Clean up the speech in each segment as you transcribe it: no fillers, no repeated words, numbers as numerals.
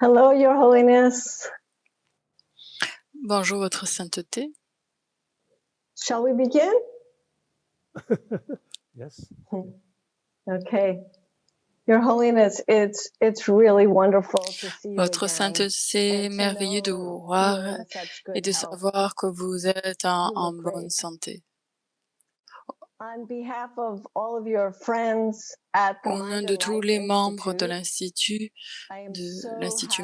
Hello, Your Holiness. Bonjour, Votre Sainteté. Shall we begin? Yes. Okay. Your Holiness, it's really wonderful to see you Votre again. Sainteté, c'est and to merveilleux de know vous you're voir in such good et de health. savoir que vous êtes en You look bonne great. santé. On behalf of all of your friends at the Au nom Mind de and tous Life les membres de Institute, l'Institut I am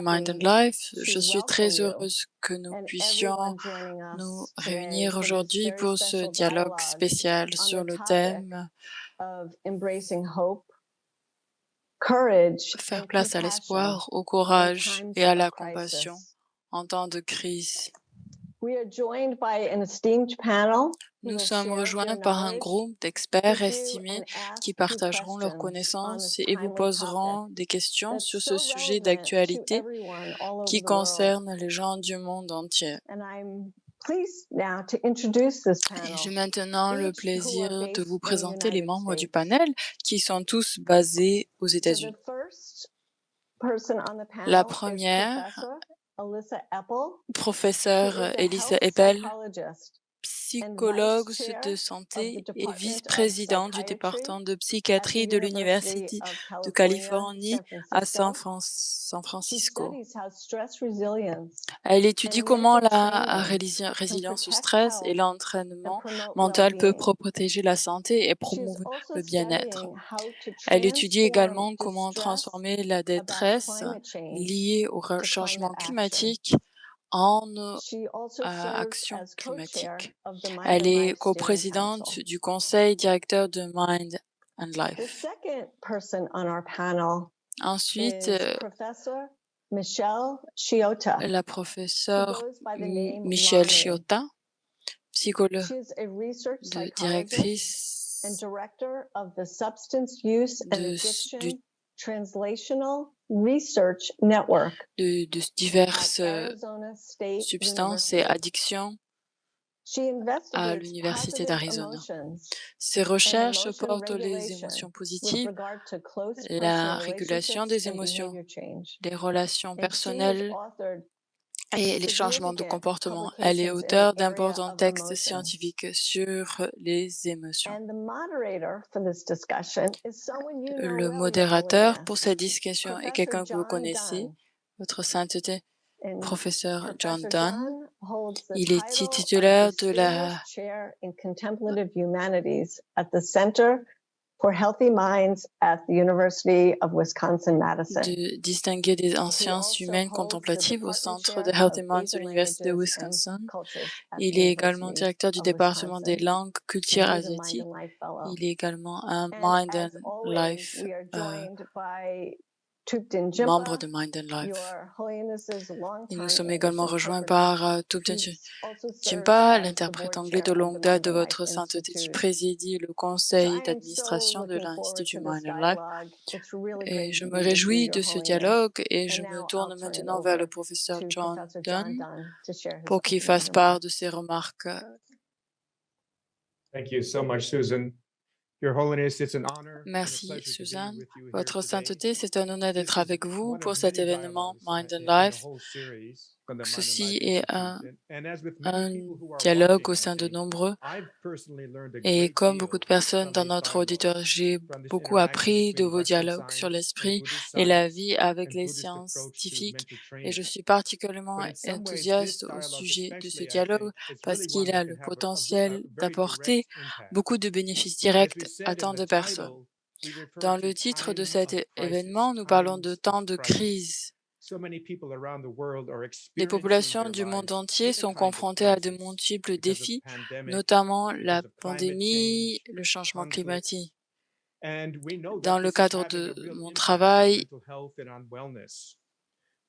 Mind so and Life, happy je to suis très welcome you heureuse que nous and puissions everyone joining nous us today réunir for this aujourd'hui very pour ce special dialogue dialogue spécial on sur the le topic thème of embracing hope, courage, faire and place à compassion l'espoir, au in courage times et à of la compassion crisis. en temps de crise. We are joined by an esteemed panel who Nous will sommes share their rejoints par un knowledge groupe d'experts with you estimés and qui ask you partageront leurs questions on connaissances this et vous timely topic poseront des questions that's sur ce so sujet relevant to d'actualité everyone all qui over the world. concerne les gens du monde entier. And I'm pleased now to introduce this Et j'ai panel, maintenant le each who are plaisir de based vous in the présenter les United membres du States. panel qui sont tous basés aux So the États-Unis. first person on the La panel is première, Professor Alyssa Eppel, who professeure is a Elisa health Eppel, psychologist psychologue vice chair de of santé the et Department of vice-président du Psychiatry département de at the psychiatrie de University l'Université of de California, Californie San à San Francisco. She Francisco. studies how stress resilience Elle étudie and comment mental la training can résilience au protect stress et health and l'entraînement promote mental peut well-being. protéger la santé et She is promouvoir also le bien-être. studying how to Elle étudie transform également comment distress transformer la about détresse climate change liée au to changement climate action. climatique en She also serves action as co-chair climatique. of the Mind Elle and est Life Steering coprésidente Council. du conseil directeur de Mind and The Life. second person on our panel Ensuite, is Professor Michelle Chiota, la who professeure goes by the name Michelle Rami. Chiota, psychologue She is a research psychologist and directrice director of the Substance Use and du, Addiction Translational Research Network de at diverses Arizona State substances et University. addictions She à investigates l'Université positive d'Arizona. emotions Ces and recherches emotion portent les regulation émotions with positives, regard to close la personal régulation relationships des and émotions, behavior change. les relations And she has personnelles authored et les changements de significant comportement. Elle est publications in auteure the area d'importants of textes emotions. scientifiques sur les émotions. And the moderator for this discussion is someone you know Le well, Your modérateur pour Holiness, cette discussion est Professor quelqu'un que vous John connaissez, Dunn. Votre Sainteté, And professeur John Professor Dunn. Dunn holds the Il est title of titulaire de Distinguished Chair in Contemplative Humanities at the Center for Healthy Minds at the University of Wisconsin-Madison. de distinguer des en He sciences also humaines holds the contemplatives au Department Centre de Chair Healthy of Minds de Asian l'Université de Languages and Wisconsin. Cultures at the Il est également University directeur du of département des Wisconsin. langues And culture he's a Mind asiatiques. and Life Fellow. Il est également un And Mind as and always, Life, we are joined by Thupten membre Jinpa, de Mind and Life. Your Holiness's Et nous longtime sommes également English rejoints interpreter. par Thupten He also serves Jimpa, as the l'interprète board anglais chair de of the longue date Mind de and Life Votre Sainteté qui Institute. présidie le So conseil I am so d'administration de looking forward l'Institut to this Mind and Life. dialogue. It's really Et great je to me be with you, réjouis de Your ce Holiness. dialogue et je And me now I'll tourne turn it maintenant vers le over professeur to John Professor John Dunn Dunn to share his pour qu'il opening fasse part remarks. de ses remarques. Thank you so much, Susan. Your Holiness, it's an honor and a Merci, pleasure to be Suzanne. with you here Votre today. Sainteté, c'est un honneur This d'être is avec vous one pour of cet many événement dialogues Mind and in the Life. whole series from the Mind and Ceci Life est Institute. And as with un many people who are dialogue watching, au I sein de think, nombreux. I've personally learned a Et great comme beaucoup deal de personnes from dans these notre dialogues, auditoire, j'ai from this beaucoup interaction appris de between vos Western dialogues sur science and l'esprit Buddhist et la science vie avec and les Buddhist approach to scientifiques. mental Et je training. suis particulièrement But in some ways, this enthousiaste au dialogue sujet de ce especially, I dialogue think, it's parce really qu'il one a that le can have a potentiel very d'apporter direct impact. beaucoup de bénéfices As directs we à said in tant the de personnes. title, we refer Dans to le titre de times cet of crisis, événement, nous parlons de times temps of de crisis. crise. So many people around the world are Les experiencing populations their du monde lives entier in a sont kind of confrontées à de crisis multiples because of défis, pandemic, notamment la because of climate pandémie, change, le changement conflicts. climatique. And we know Dans that le this is cadre having de a real mon impact on travail, mental health and on wellness.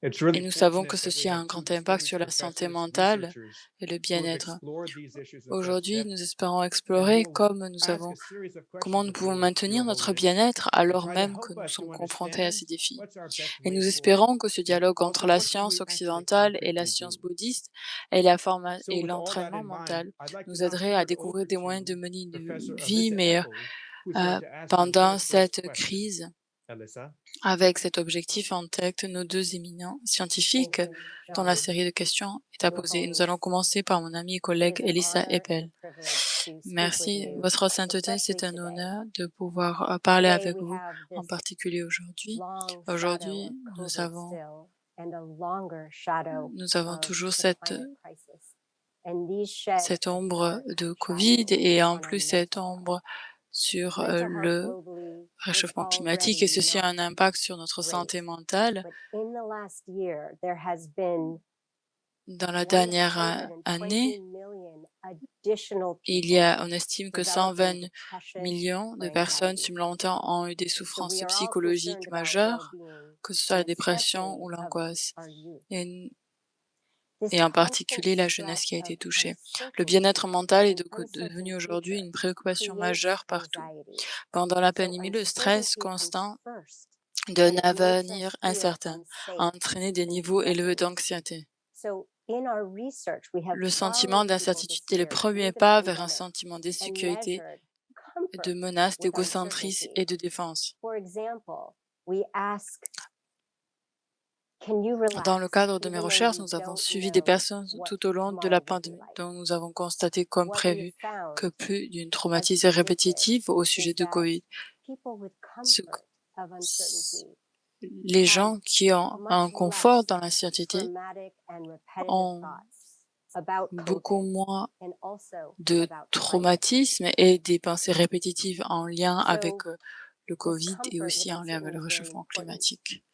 It's et really nous savons que fortunate that we ceci a have un two grand impact sur distinguished la santé professors, mentale researchers, et le who have bien-être. explored these issues in such Aujourd'hui, depth nous espérons and explorer will comme nous ask avons a series of comment questions nous of pouvons you, maintenir Your notre Holiness, bien-être to alors try to même que help nous us to sommes confrontés à understand ces défis. what's our best Et way nous forward, espérons que ce and dialogue also entre la what can science we actually occidentale et la concretely science do. bouddhiste et la So et with all that l'entraînement in mind, mental I'd like to nous now aiderait à turn it découvrir over des moyens de to mener une Professor vie Alyssa meilleure Eppel, who's going to ask you her pendant first cette question. crise. Alyssa. Avec cet objectif en tête, nos deux éminents scientifiques dont la série de questions est à poser. Nous allons commencer par mon amie et collègue Elissa Eppel. Merci, Votre Sainteté, c'est un honneur de pouvoir parler avec vous, en particulier aujourd'hui. Aujourd'hui, nous avons toujours cette ombre de Covid et en plus cette ombre sur le réchauffement climatique, et ceci a un impact sur notre santé mentale. Dans la dernière année, on estime que 120 millions de personnes supplémentaires ont eu des souffrances psychologiques majeures, que ce soit la dépression ou l'angoisse, et en particulier la jeunesse qui a été touchée. Le bien-être mental est devenu aujourd'hui une préoccupation majeure partout. Pendant la pandémie, le stress constant d'un avenir incertain a entraîné des niveaux élevés d'anxiété. Le sentiment d'incertitude est le premier pas vers un sentiment d'insécurité, de menace, d'égocentrisme et de défense. Dans le cadre de mes recherches, nous avons suivi des personnes tout au long de la pandémie, dont nous avons constaté, comme prévu, que plus d'une traumatisme répétitive au sujet de COVID. Les gens qui ont un confort dans l'incertitude ont beaucoup moins de traumatisme et des pensées répétitives en lien avec le COVID et aussi en lien avec le réchauffement climatique.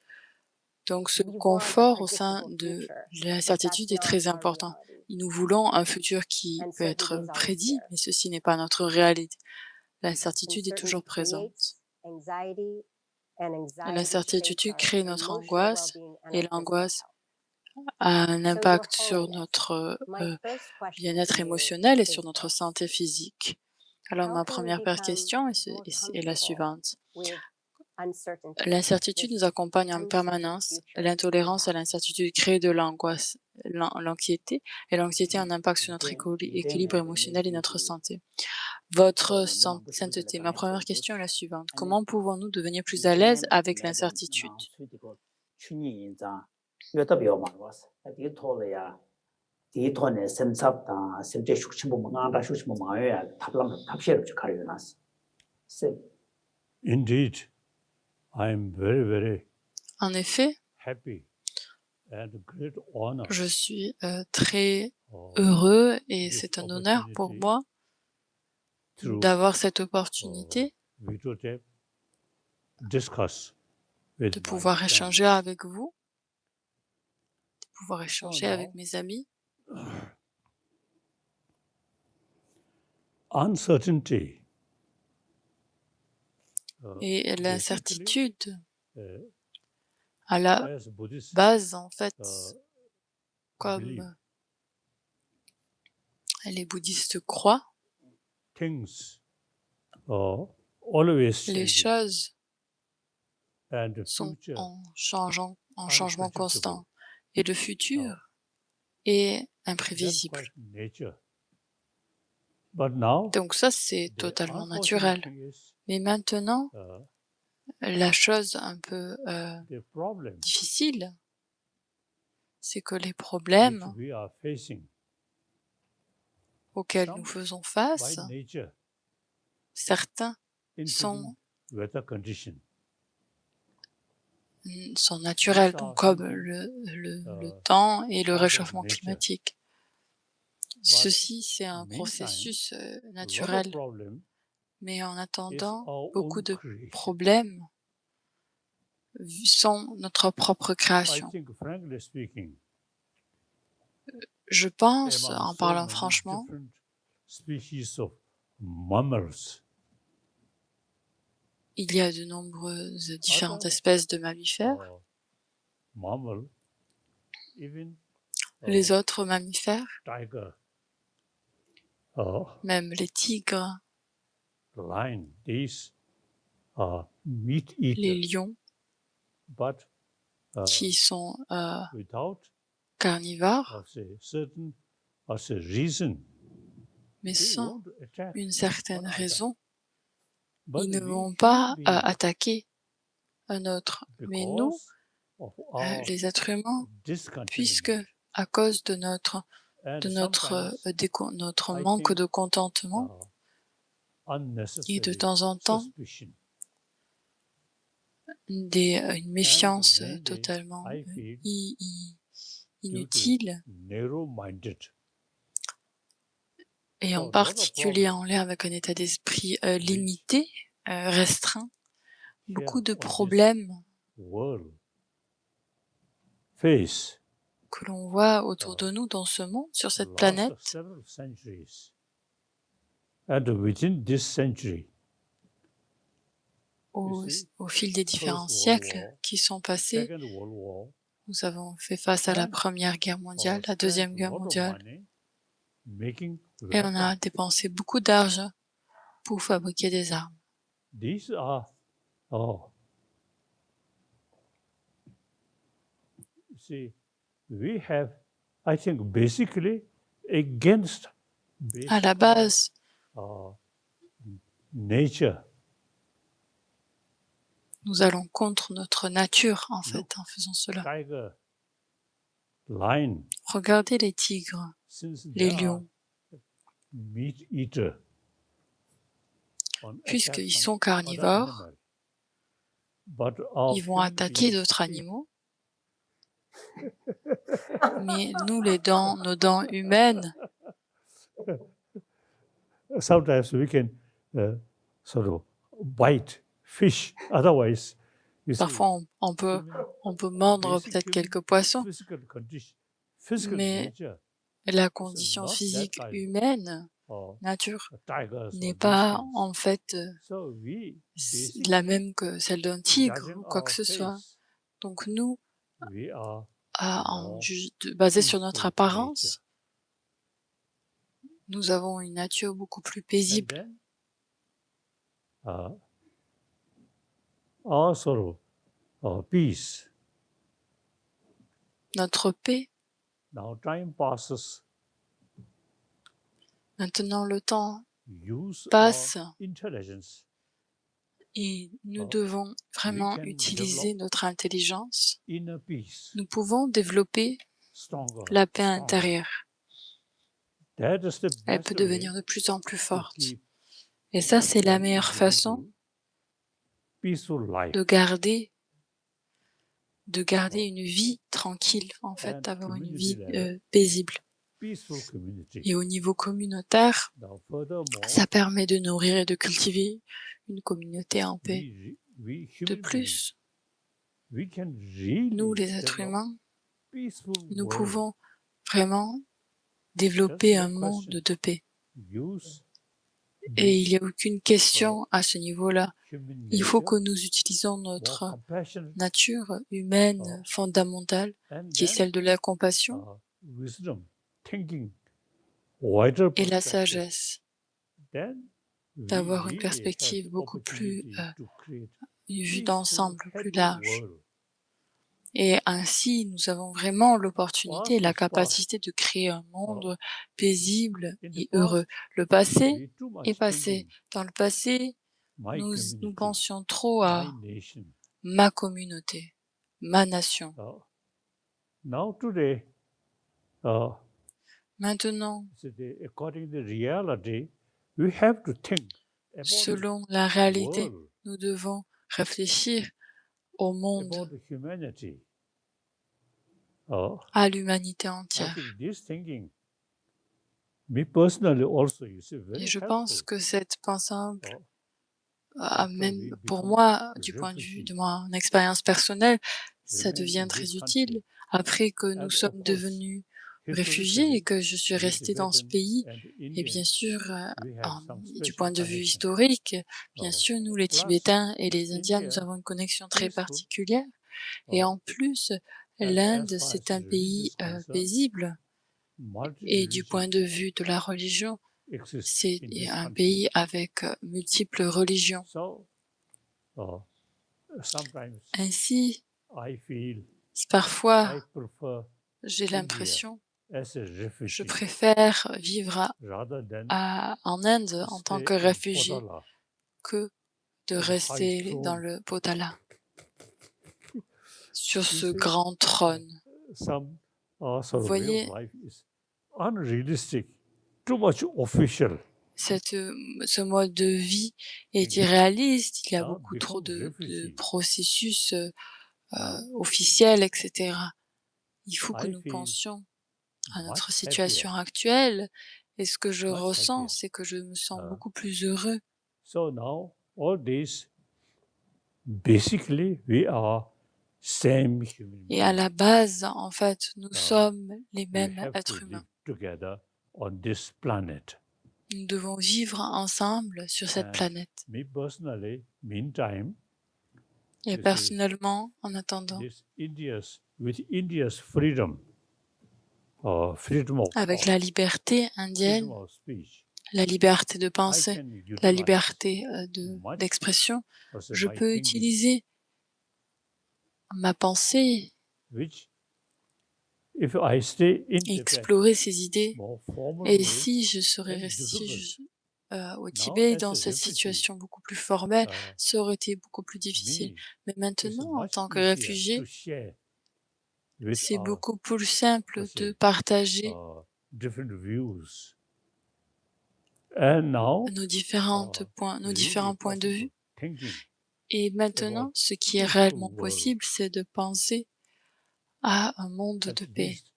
Donc ce confort au sein de l'incertitude est très important. Nous voulons un futur qui peut être prédit, mais ceci n'est pas notre réalité. L'incertitude est toujours présente. L'incertitude crée notre angoisse et l'angoisse a un impact sur notre bien-être émotionnel et sur notre santé physique. Alors ma première question est la suivante. L'incertitude nous accompagne en permanence. L'intolérance à l'incertitude crée de l'angoisse, l'anxiété, et l'anxiété a un impact sur notre équilibre émotionnel et notre santé. Votre sainteté, ma première question est la suivante. Comment pouvons-nous devenir plus à l'aise avec l'incertitude? Indeed, I am very, very En effet, happy and great honor je suis très heureux et c'est un honneur pour moi d'avoir cette opportunité videotape discuss with de my pouvoir friends. échanger avec vous, de pouvoir échanger avec mes amis. Uncertainty Et l'incertitude uh, à la as Buddhists base, en fait, believe. comme les bouddhistes croient, Things always les changing choses and the sont future en changement unpredictable. constant. Et le futur est That's imprévisible. quite nature. But now, Donc ça, c'est the totalement unfortunate naturel. thing is, Mais maintenant, la chose un peu the problem difficile, c'est que les which problèmes we are facing auxquels some nous faisons by face, nature certains including sont weather condition. naturels, These are donc comme something, le temps et le part of réchauffement nature. climatique. But Ceci, c'est un meantime, processus a lot of naturel, problem mais en is attendant, our beaucoup own de creation. problèmes sont notre propre I création. think, frankly speaking, Je pense, among en so parlant many franchement, different species of mammals, il y a de nombreuses différentes other espèces de mammifères. mammal, even Les autres mammifères, tiger, même les tigres, lion, these are meat les eaters, lions, but qui sont without carnivores, as a reason, mais they sans want to attack une one certaine another. raison, But ils ne we vont human pas beings attaquer un autre. Mais nous, because of our les êtres humains, puisque discontentment à cause de notre and notre sometimes notre I manque think, de contentement et de unnecessary temps en temps suspicion. une méfiance mainly, totalement I feel inutile narrow-minded. et en So, lot of particulier en problems lien avec un état d'esprit limité, restreint, here beaucoup de on this problèmes world face que l'on voit autour de nous dans ce monde, sur cette last planète, several centuries. And within this century, au fil des différents First World siècles War, qui sont passés, Second World War, nous avons fait face à la and Première Guerre mondiale, la spent Deuxième a Guerre lot of mondiale, money making et on a weapons. dépensé beaucoup d'argent pour fabriquer des armes. These are, see, we have, I think, basically against À la basic base, nature. nous allons contre notre nature, en fait, Look, en faisant cela. Tiger, lion, Regardez les tigres, since les they are lions, meat eater, puisqu'ils sont carnivores, but our ils vont human attaquer beings d'autres animaux. Mais nous, nos dents humaines, sometimes we can sort of bite fish. Otherwise, you see, parfois on peut mordre basic peut-être human quelques poissons, physical condition, physical mais nature, la condition not that physique kind humaine, of nature, tigers or n'est these pas things. en fait So we la basically, même que celle d'un tigre judging ou quoi que our ce soit. face, Donc nous, we are more basé sur notre peaceful apparence, nature. nous avons une nature beaucoup plus And paisible. then our sort of peace. Notre paix, Now time passes. maintenant le temps Use passe our intelligence. et nous Oh, devons vraiment can utiliser develop notre intelligence. Inner peace, Nous pouvons développer stronger, la paix stronger. intérieure. That is the Elle best peut way devenir de plus en plus to forte. keep Et ça, c'est la one meilleure façon individual peaceful life. de garder une vie tranquille, en fait, And d'avoir une community vie level. paisible. Peaceful community. Et au niveau communautaire, Now furthermore, ça permet de nourrir et de cultiver une communauté en paix. we De human beings, plus, we can really nous, les êtres develop humains, peaceful nous world. pouvons vraiment développer Just un the monde question. de paix. Use Et il this n'y a aucune question à ce niveau-là. human Il faut nature que nous utilisons more notre compassionate nature humaine fondamentale, and qui est then celle de la compassion wisdom, thinking, wider et la perspective. sagesse, Then we d'avoir une really perspective have beaucoup plus, opportunity to create une vue peaceful, d'ensemble plus happy large. world. Et ainsi, nous avons vraiment l'opportunité et la Past is past. capacité de créer un monde paisible In the et past, heureux. Le passé we too much est passé. thinking, Dans le passé, my nous community, pensions trop à my nation. ma communauté, ma nation. Now today, Maintenant, according to the reality, we have to think about selon la the réalité, world, nous devons réfléchir au about monde, the humanity. à l'humanité I entière. think this thinking, me personally also, you see, very Et je helpful. pense que cette pensée simple, After même we pour become moi, du point de vue refugee, de mon expérience personnelle, ça remain devient in très this utile country. après que And nous of sommes course, devenus réfugiés et historically, que je suis we restée dans ce Tibetans pays. and Et Indians, bien sûr, we have some du special point de vue connection. historique, bien sûr, nous les Plus, Tibétains et les Indiens, nous India, avons une connexion très peaceful, particulière. Et en plus, and l'Inde, as far c'est as un pays religious concern, paisible. Et du point de vue de la religion, exists c'est in this un country. pays avec multiples religions. So, sometimes Ainsi, I feel parfois, I prefer j'ai India l'impression, as a je refugee préfère vivre rather than en Inde en tant stay que in réfugié Potala que de in high rester dans throne le Potala. sur ce see, grand trône. some sort of way Voyez, of life is unrealistic, too much official. ce mode de vie est Thinking. irréaliste. Il y a Now beaucoup trop become de refugee. processus Now, officiels, etc. Il faut que I nous feel pensions à notre much situation happier. actuelle. Et ce que je Much ressens, happier. c'est que je me sens Uh, beaucoup plus heureux. So now, all these, basically, we are same human Et à being. la base, en fait, nous Uh, sommes les we mêmes have to êtres live humains. together on this planet. Nous devons vivre ensemble sur cette And planète. me personally, meantime, Et you see, personnellement, en attendant, with India's freedom, freedom of avec thought, la liberté freedom indienne, of speech, la liberté de I penser, can la utilize liberté much d'expression, as je my peux thinking, utiliser ma pensée which, if I stay in et Tibet explorer ces idées. more formal Et way si je serais and resté difficult, au now Tibet as dans a cette refugee, situation beaucoup plus formelle, ça aurait été beaucoup plus difficile. me, Mais it's maintenant, en much tant que easier réfugié, to share with c'est our beaucoup plus simple let's de say, partager different views. And now, nos différents really points de vue. possible thinking Et about maintenant, ce qui est peaceful réellement world, possible, c'est de penser à un monde at de paix. least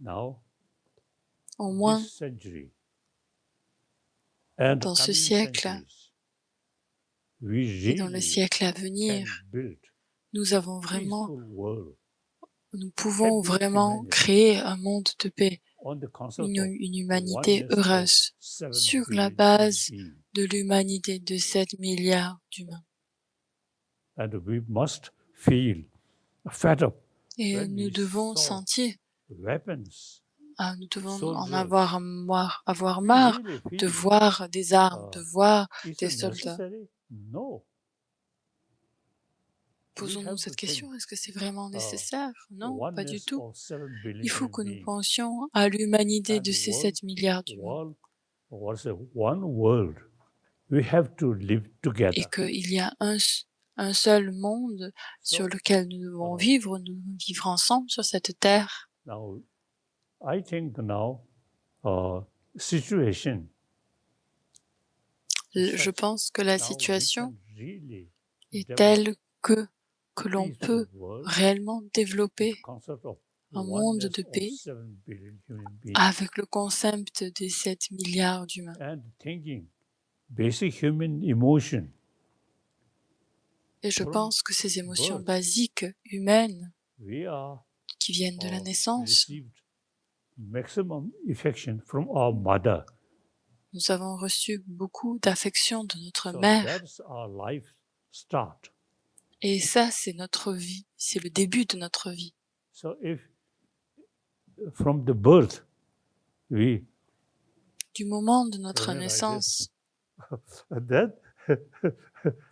now, Au moins, this century and dans ce coming siècle centuries, we et dans le really siècle à can venir, build nous avons vraiment, peaceful world. nous pouvons Happy vraiment humanity créer un monde de paix, on the concept une of humanité oneness of heureuse, 7 sur la billion human base beings. de l'humanité de 7 milliards d'humains. And we must feel fed up Et when nous we devons saw sentir, weapons. nous devons en Soldiers. avoir We marre really de feel voir des armes, de voir is des it soldats. necessary? No. We Posons-nous have cette to think question, est-ce que c'est vraiment nécessaire? Non, pas du oneness tout. of 7 billion Il faut human que nous beings. pensions à l'humanité And de ces world- 7 milliards d'humains one world. We have to live together. et qu'il y a un seul monde So, sur lequel nous devons uh, vivre, nous devons vivre ensemble sur cette terre. now, I think now, situation. Je such. pense que la Now we situation can really est develop telle que a l'on peaceful peut world réellement with développer the concept of un monde oneness de of paix 7 billion human beings. avec le concept des 7 milliards d'humains. And thinking, basic human emotion. Et je From pense que ces émotions birth, basiques humaines we are qui viennent de la naissance, received maximum affection from our mother. nous avons reçu beaucoup d'affection de notre So mère. that's our life start. Et ça, c'est notre vie. C'est le début de notre vie. So if from the birth we Du moment de notre Remain like this. naissance, then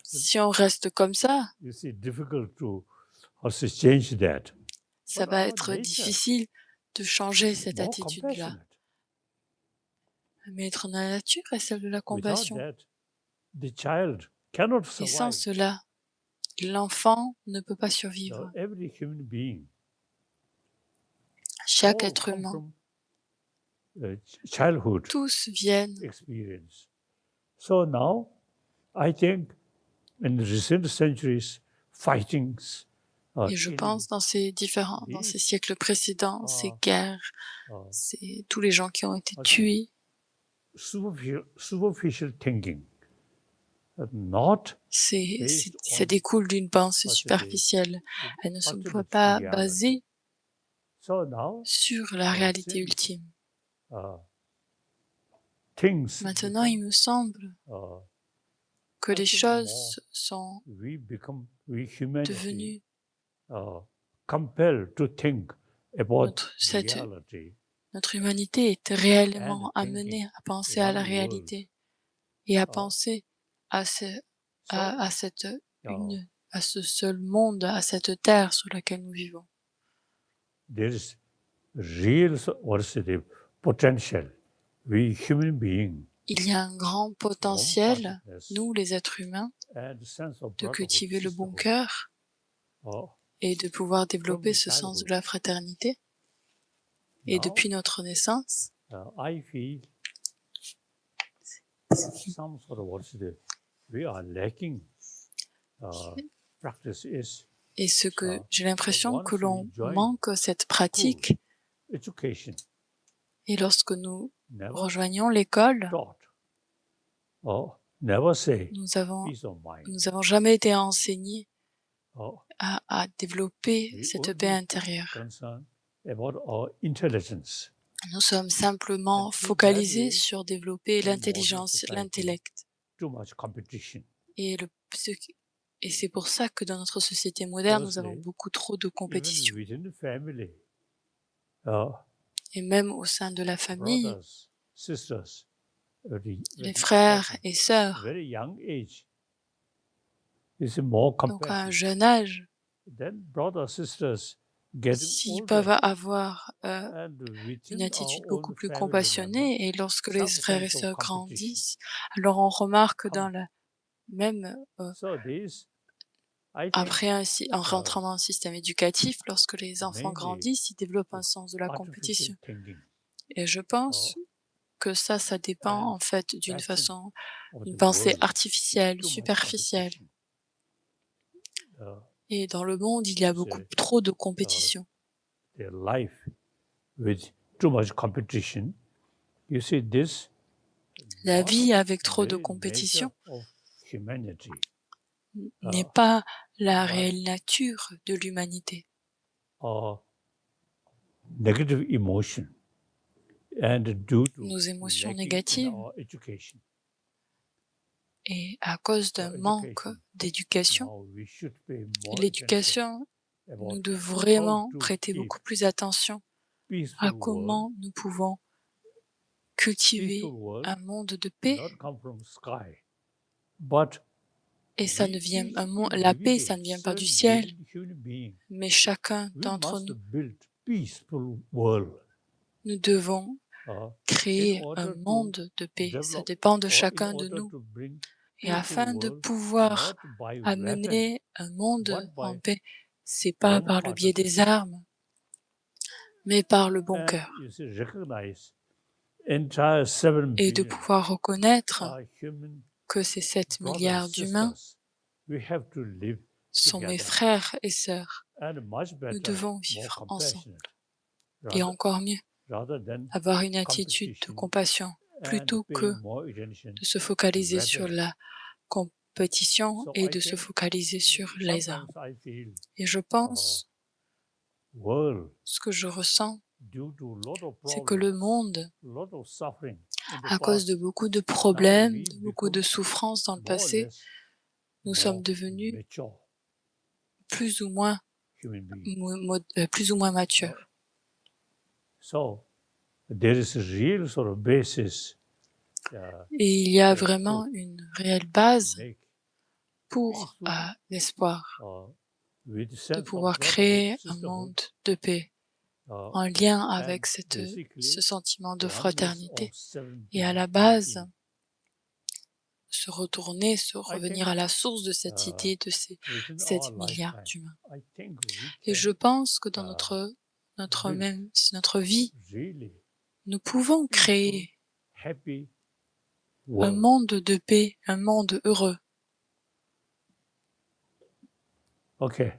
si on reste comme ça, you see difficult to also change that. ça But va our être nature difficile de changer cette more attitude-là. compassionate. Mais être dans la nature est celle de la Without compassion. that, the child cannot Et sans survive. cela, l'enfant ne peut pas So survivre. every human being, Chaque all être come humain, from childhood tous viennent. experience. So now, I think in the recent centuries, fightings, Et je pense dans ces siècles précédents, ces guerres, c'est tous les gens qui ont été tués. superficial thinking, not Ça découle d'une pensée superficielle. Elle ne se peut pas baser so now sur la réalité ultime. things Maintenant, il me semble que les choses sont we humanity devenues compelled to think about Notre- reality. Notre humanité est réellement And amenée à penser à la one réalité et à Oh. penser à ce So, seul monde, à cette terre sur laquelle nous vivons. there is real potential. We human beings Il y a un grand potentiel, nous les êtres humains, and sense of de brotherhood, cultiver le bon sisterhood, cœur et de pouvoir développer ce sens de la fraternité. Et depuis notre naissance, I feel some sort of we are lacking practice is et ce que j'ai l'impression que l'on manque cette pratique, education et lorsque nous never rejoignons l'école, taught or never say nous peace of mind avons jamais été enseignés or à développer we cette would paix be intérieure. concerned about our intelligence. Nous sommes simplement focalisés sur développer l'intelligence, l'intellect. Too much competition. Et, et c'est pour ça que dans notre société moderne, nous avons beaucoup trop de Even compétition. within the family, Et même au sein de la famille, brothers, sisters, les frères et sœurs, very young age is more donc à un compassion. jeune âge, Then brothers, sisters getting s'ils older, peuvent avoir and within une attitude our beaucoup own plus family compassionnée, et lorsque les some frères et sense of sœurs competition. grandissent, alors on remarque dans la même So this, I think, après en rentrant dans le système éducatif, lorsque les enfants mainly grandissent, ils développent un sens de la artificial compétition. thinking Et je pense que ça dépend en fait d'une passion façon, of d'une the pensée world, artificielle, too much superficielle. competition. Et dans le monde, il y a beaucoup trop de compétition. Their life with too much competition. You see this. La vie avec trop de very compétition nature of humanity. n'est pas la réelle nature de l'humanité. Negative emotion and due to Nos émotions lacking in négatives, our education. et à cause d'un manque d'éducation, Now we should pay more l'éducation, attention nous about devons vraiment how to prêter keep beaucoup plus attention peaceful à comment nous pouvons cultiver world, un monde de paix. not come from sky, but Et ça ne vient, la paix, ça ne vient pas du ciel, mais chacun d'entre nous, peaceful world. nous devons créer un monde de paix. Ça dépend de chacun de nous. Et afin de pouvoir amener un monde en paix, c'est pas par le biais des armes, mais par le bon cœur. Et de pouvoir reconnaître que ces 7 milliards d'humains sont mes frères et sœurs. Nous devons vivre ensemble. Et encore mieux, avoir une attitude de compassion plutôt que de se focaliser sur la compétition et de se focaliser sur les armes. Et je pense, ce que je ressens, c'est que le monde, à cause de beaucoup de problèmes, de beaucoup de souffrances dans le passé, nous sommes devenus plus ou moins matures. Et il y a vraiment une réelle base pour l'espoir de pouvoir créer un monde de paix en lien avec ce sentiment de fraternité. Et à la base, revenir à la source de cette idée de ces 7 milliards d'humains. Et je pense que dans notre vie, nous pouvons créer un monde de paix, un monde heureux. Okay.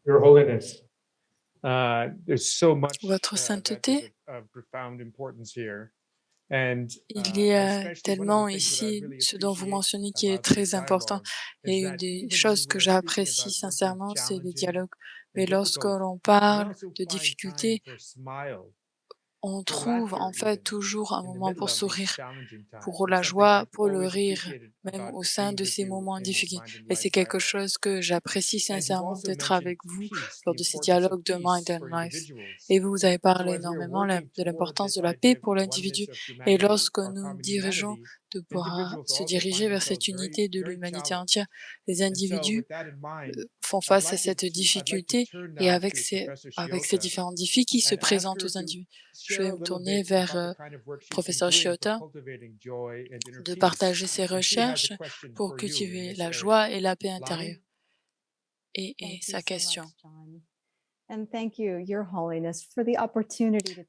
Your Holiness, there's so much Votre Sainteté, of profound importance here. And, il y a especially tellement one of the things that I ici really ce dont vous appreciate mentionnez qui est about this très important. dialogue Et is une that des even choses when que we're speaking j'apprécie about something sincèrement, c'est les challenging dialogues. and Mais lorsque difficult, l'on we parle also de find difficultés, time for smile, on for trouve en laughter fait even, toujours un in the moment middle pour of these sourire, challenging times. pour It's la something joie, I've pour le always rire, appreciated même about au sein being de with ces you moments in difficiles. Mind and Et Life c'est quelque dialogue. chose que j'apprécie And you've sincèrement also d'être mentioned avec vous peace, lors the de ces importance of dialogues de Mind peace and for Life. individuals. Et vous avez So parlé as we are énormément working de toward l'importance this de la idea paix of pour the l'individu. oneness of Et humanity, lorsque our nous common dirigeons humanity, de pouvoir individuals se also diriger find vers cette themselves unité de very l'humanité challenged. entière, les And so individus with that in mind, font I'd face à like cette I'd like to difficulté turn et now avec to Professor ces Shiota différents défis qui se and ask présentent her aux to individus. Je share vais a me little tourner bit vers about the kind of work she's been professeur doing for Shiota cultivating joy and inner de peace. partager ses And she has a recherches question pour for you in cultiver this la area. joie et la paix intérieure. Lonnie? et sa question.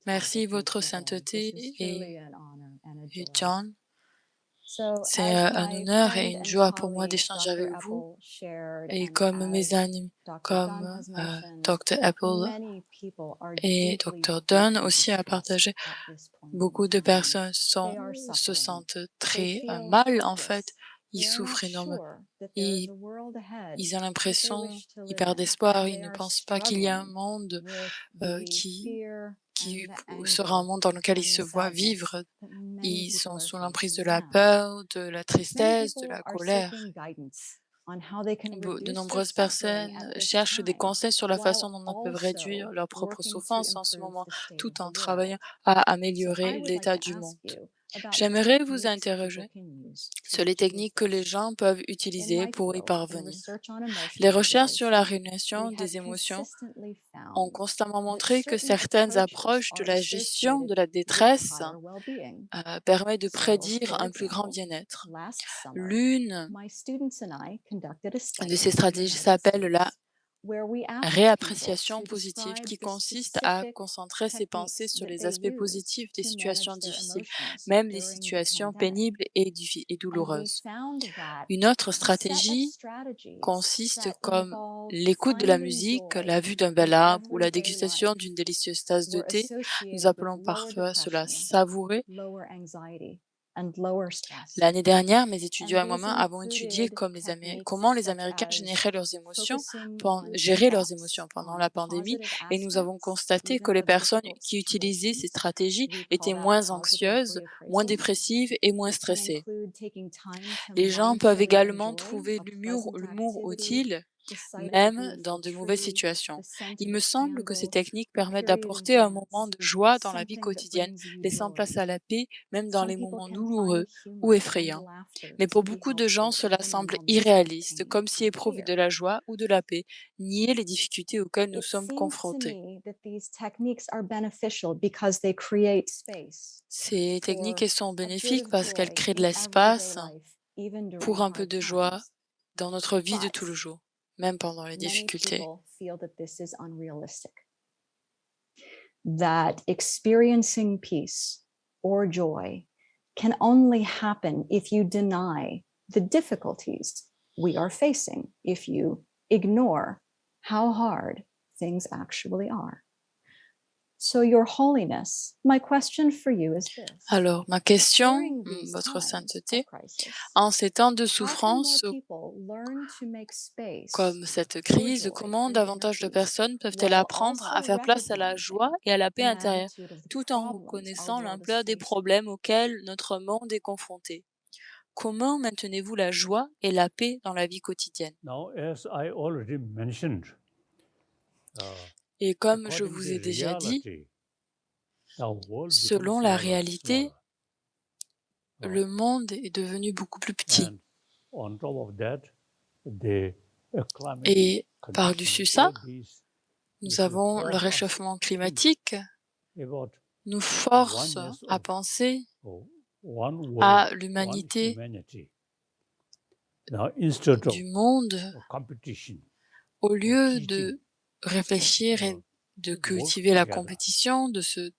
Merci, Votre Sainteté et John. C'est un honneur et une joie pour moi d'échanger avec vous. Et comme mes amis, comme Dr. Apple et Dr. Dunn aussi a partagé, beaucoup de personnes se sentent très mal en fait. Ils souffrent énormément. Ils ont l'impression, ils perdent espoir, ils ne pensent pas qu'il y a un monde qui sera un monde dans lequel ils se voient vivre. Ils sont sous l'emprise de la peur, de la tristesse, de la colère. De nombreuses personnes cherchent des conseils sur la façon dont on peut réduire leur propre souffrance en ce moment, tout en travaillant à améliorer l'état du monde. J'aimerais vous interroger sur les techniques que les gens peuvent utiliser pour y parvenir. Les recherches sur la régulation des émotions ont constamment montré que certaines approches de la gestion de la détresse permettent de prédire un plus grand bien-être. L'une de ces stratégies s'appelle la réappréciation positive, qui consiste à concentrer ses pensées sur les aspects positifs des situations difficiles, même les situations pénibles et douloureuses. Une autre stratégie consiste comme l'écoute de la musique, la vue d'un bel arbre ou la dégustation d'une délicieuse tasse de thé. Nous appelons parfois cela savourer. L'année dernière, mes étudiants et moi-même avons étudié comment les Américains géraient leurs émotions pendant la pandémie, et nous avons constaté que les personnes qui utilisaient ces stratégies étaient moins anxieuses, moins dépressives et moins stressées. Les gens peuvent également trouver l'humour utile, même dans de mauvaises situations. Il me semble que ces techniques permettent d'apporter un moment de joie dans la vie quotidienne, laissant place à la paix, même dans les moments douloureux ou effrayants. Mais pour beaucoup de gens, cela semble irréaliste, comme si éprouver de la joie ou de la paix niait les difficultés auxquelles nous sommes confrontés. Ces techniques sont bénéfiques parce qu'elles créent de l'espace pour un peu de joie dans notre vie de tous les jours, même pendant les difficultés. That experiencing peace or joy can only happen if you deny the difficulties we are facing, if you ignore how hard things actually are. So, Your Holiness, my question for you is this. Alors, ma question, Votre Sainteté, en ces temps de souffrance comme cette crise, comment davantage de personnes peuvent-elles apprendre à faire place à la joie et à la paix intérieure, tout en reconnaissant l'ampleur des problèmes auxquels notre monde est confronté? Comment maintenez-vous la joie et la paix dans la vie quotidienne? Now, as I already mentioned, Et comme je vous ai déjà dit, selon la réalité, le monde est devenu beaucoup plus petit. Et par-dessus ça, nous avons le réchauffement climatique, nous force à penser à l'humanité du monde au lieu de réfléchir et de cultiver la compétition, de se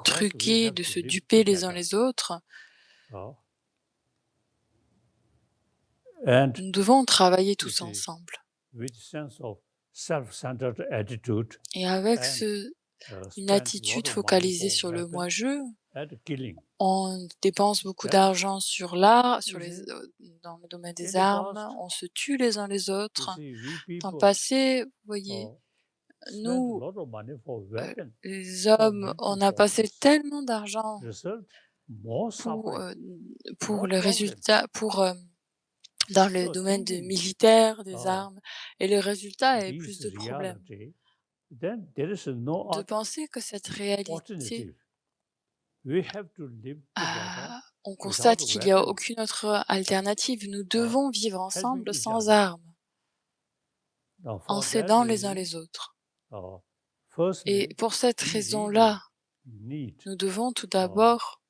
truquer, de se duper les uns les autres. Nous devons travailler tous ensemble. Et avec une attitude focalisée sur le moi-je, on dépense beaucoup d'argent sur l'art, dans le domaine des armes, on se tue les uns les autres. Dans le passé, vous voyez, nous, les hommes, on a passé tellement d'argent pour les résultats, dans le domaine militaire, des armes, et le résultat est plus de problèmes. De penser que cette réalité, on constate qu'il n'y a aucune autre alternative. Nous devons vivre ensemble sans armes, en s'aidant les uns les autres. Et pour cette raison-là, nous devons tout d'abord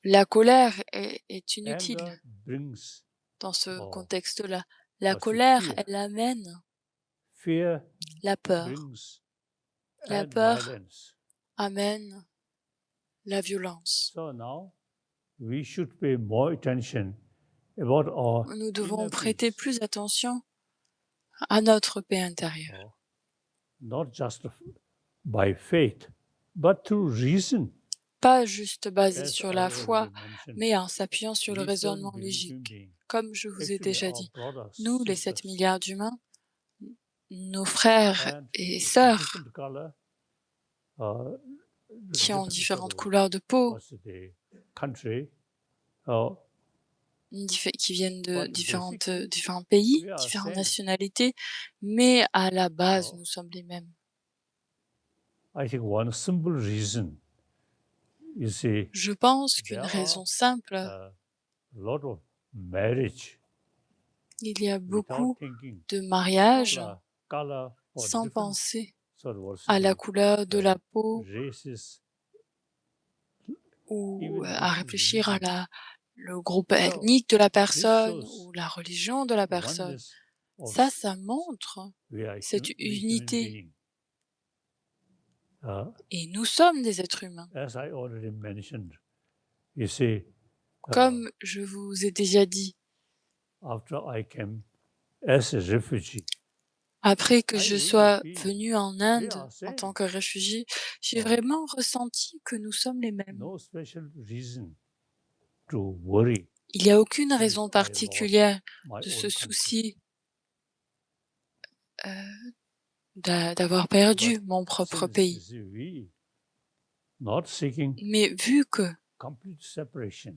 La colère est inutile Anger brings dans ce Oh. contexte-là. La Parce que colère, fear. elle amène fear la peur. brings La and peur violence. amène la violence. So now we should pay more attention about our Nous devons inner prêter peace. plus attention à notre paix intérieure. Oh, not just by faith, but through reason. Pas juste basée As sur I la already foi, mentioned, mais en s'appuyant sur le we seven raisonnement billion logique. beings, Comme je vous ai actually déjà our dit, brothers, nous, les 7 sisters, milliards d'humains, nos frères and et sœurs different color, qui ont different différentes sort of couleurs de peau, what's the country, qui viennent de But différents basically, pays, we are différentes same. nationalités, mais à la base, Oh. nous sommes les mêmes. I think one simple reason is a Je pense qu'une there raison are simple, a lot of marriage il y a beaucoup without thinking de mariages color or sans different penser sort of what's à la the, couleur de la peau races, ou even à different réfléchir à religion. le groupe ethnique de la personne shows ou la religion de la personne. oneness of Ça montre we are cette we human unité. being. Et nous sommes des êtres humains. As I already mentioned, you see, Comme je vous ai déjà dit, after I came as a refugee, après que I je really sois feel venu en we Inde are en same. tant que réfugié, j'ai Oh. vraiment ressenti que nous sommes les mêmes. No special reason to worry. Il n'y a aucune since raison I lost particulière my de own se country. soucier d'avoir perdu But mon propre since pays. we not seeking Mais vu que complete separation,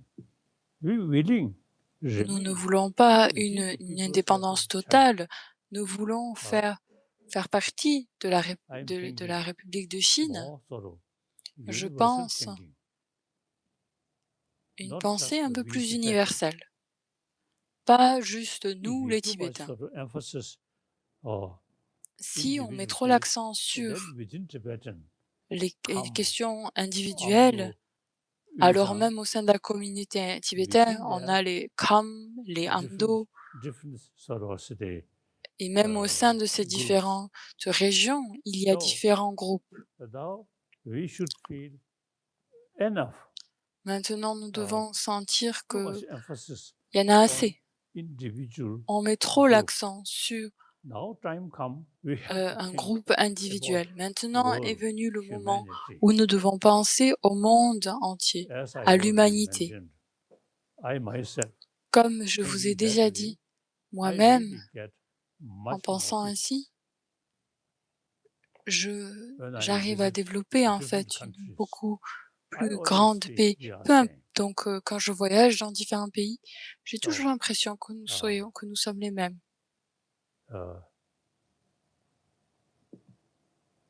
we willing nous ne remain voulons pas within the une People's indépendance Republic of China. totale, nous voulons Ah. faire partie de la, I'm de thinking la République de Chine. more sort of Je universal pense thinking, une not pensée just un peu we plus Tibetans. universelle. Pas juste If nous, we les too much Tibétains. sort of emphasis Si on met individual trop thing, l'accent sur then within Tibetan, les come questions individuelles, alors Amdo, même au sein de la communauté tibétaine, within on there, a les Kham, les Amdo, different sort of city, et même au sein de ces groups. différentes régions, il y a So, différents groupes. now we should feel enough. Maintenant, nous devons sentir Too que much emphasis il y en a on assez. individual On met trop group. l'accent sur Now time come, we have to un think groupe individuel. Maintenant est world, venu le moment humanity. où nous devons penser au monde entier, As I à already l'humanité. mentioned, I myself, Comme je vous ai thinking that déjà way, dit, I moi-même, really get en much pensant more peace ainsi, when I j'arrive à visit développer en different fait une countries. beaucoup I plus always grande see paix. we are Peu imp- same. Donc, quand je voyage dans différents pays, j'ai So, toujours l'impression que que nous sommes les mêmes.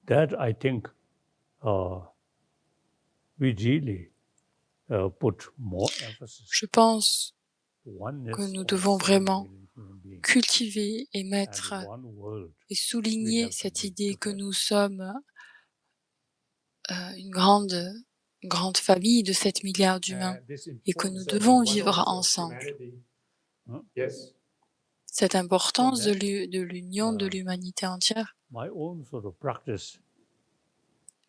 That I think we really put more emphasis Je pense oneness que nous of devons 7 vraiment billion human beings cultiver et mettre and one world. et souligner have to cette be idée que together. nous sommes une grande famille de 7 milliards d'humains This et que nous importance of devons oneness vivre of ensemble. humanity. Huh? Yes. Cette importance So de l'union de l'humanité entière. My own sort of practice.